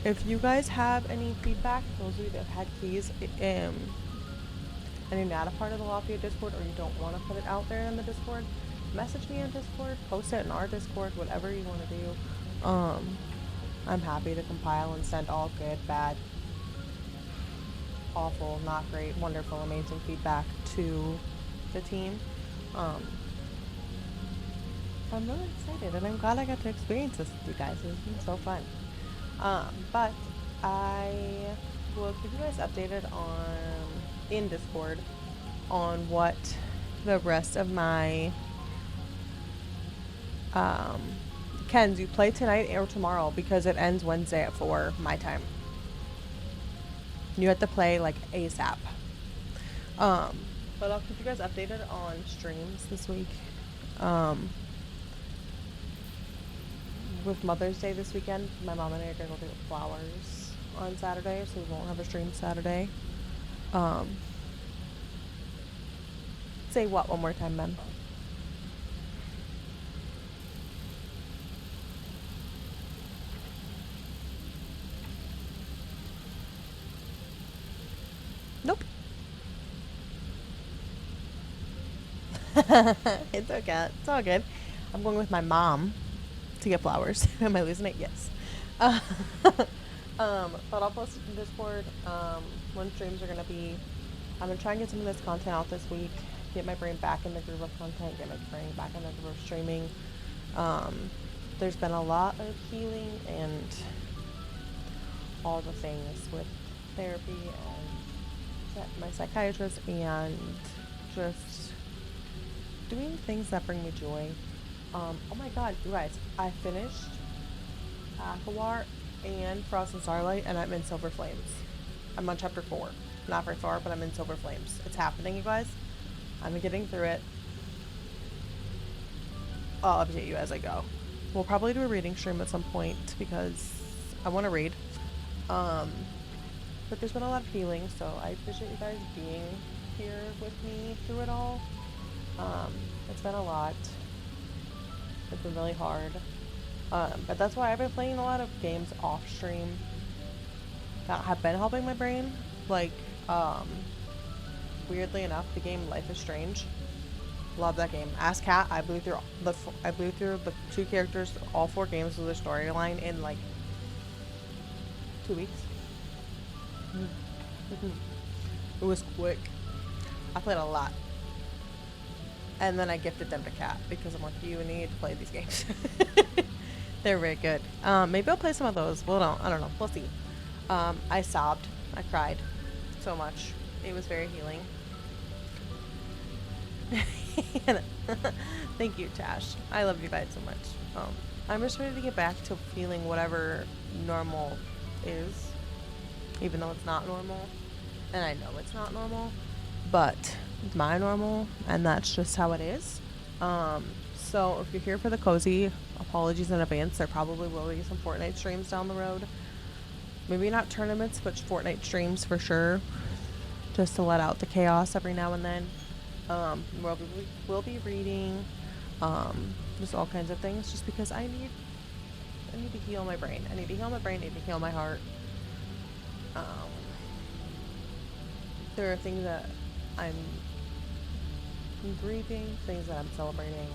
If you guys have any feedback, those of you that have had keys, and you're not a part of the Loftia Discord, or you don't want to put it out there in the Discord, message me on Discord, post it in our Discord, whatever you want to do. I'm happy to compile and send all good, bad, awful, not great, wonderful, amazing feedback to the team. I'm really excited, and I'm glad I got to experience this with you guys. It's been so fun. But I will keep you guys updated in Discord on what the rest of my Ken's, you play tonight or tomorrow, because it ends Wednesday at 4 my time. You have to play like ASAP. But I'll keep you guys updated on streams this week. With Mother's Day this weekend, my mom and I are gonna go get flowers on Saturday, so we won't have a stream Saturday. Say what one more time, Mem? Nope. It's okay. It's all good. I'm going with my mom to get flowers. Am I losing it? Yes. But I'll post it in Discord when streams are gonna be. I'm gonna try and get some of this content out this week. Get my brain back in the groove of content. Get my brain back in the groove of streaming. There's been a lot of healing and all the things with therapy and my psychiatrist, and just doing things that bring me joy. Oh my god, you guys, I finished Aquawar and Frost and Starlight, and I'm in Silver Flames. I'm on chapter 4. Not very far, but I'm in Silver Flames. It's happening, you guys. I'm getting through it. I'll update you as I go. We'll probably do a reading stream at some point, because I want to read. But there's been a lot of healing, so I appreciate you guys being here with me through it all. It's been a lot. It's been really hard. But that's why I've been playing a lot of games off stream that have been helping my brain. Like Um, weirdly enough, the game Life is Strange. Love that game. As Cat, I blew through the 2 characters, all 4 games of the storyline in like 2 weeks. It was quick. I played a lot. And then I gifted them to Cat because I'm like, you need to play these games. They're very good. Maybe I'll play some of those. Well, no, I don't know. We'll see. I sobbed. I cried so much. It was very healing. Thank you, Tash. I love you guys so much. I'm just ready to get back to feeling whatever normal is, even though it's not normal. And I know it's not normal, but it's my normal, and that's just how it is. So if you're here for the cozy, apologies in advance. There probably will be some Fortnite streams down the road. Maybe not tournaments, but Fortnite streams for sure, just to let out the chaos every now and then. We'll be reading, just all kinds of things, just because I need to heal my brain. I need to heal my brain. I need to heal my heart. There are things that I'm grieving, things that I'm celebrating,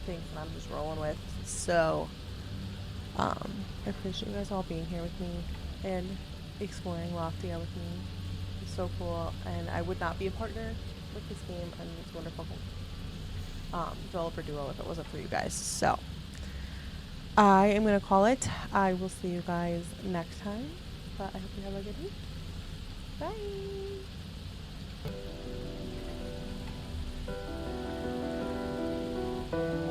things that I'm just rolling with. So, I appreciate you guys all being here with me and exploring Loftia with me. It's so cool, and I would not be a partner with this game and this wonderful developer duo if it wasn't for you guys. So, I am going to call it. I will see you guys next time, but I hope you have a good week. Bye!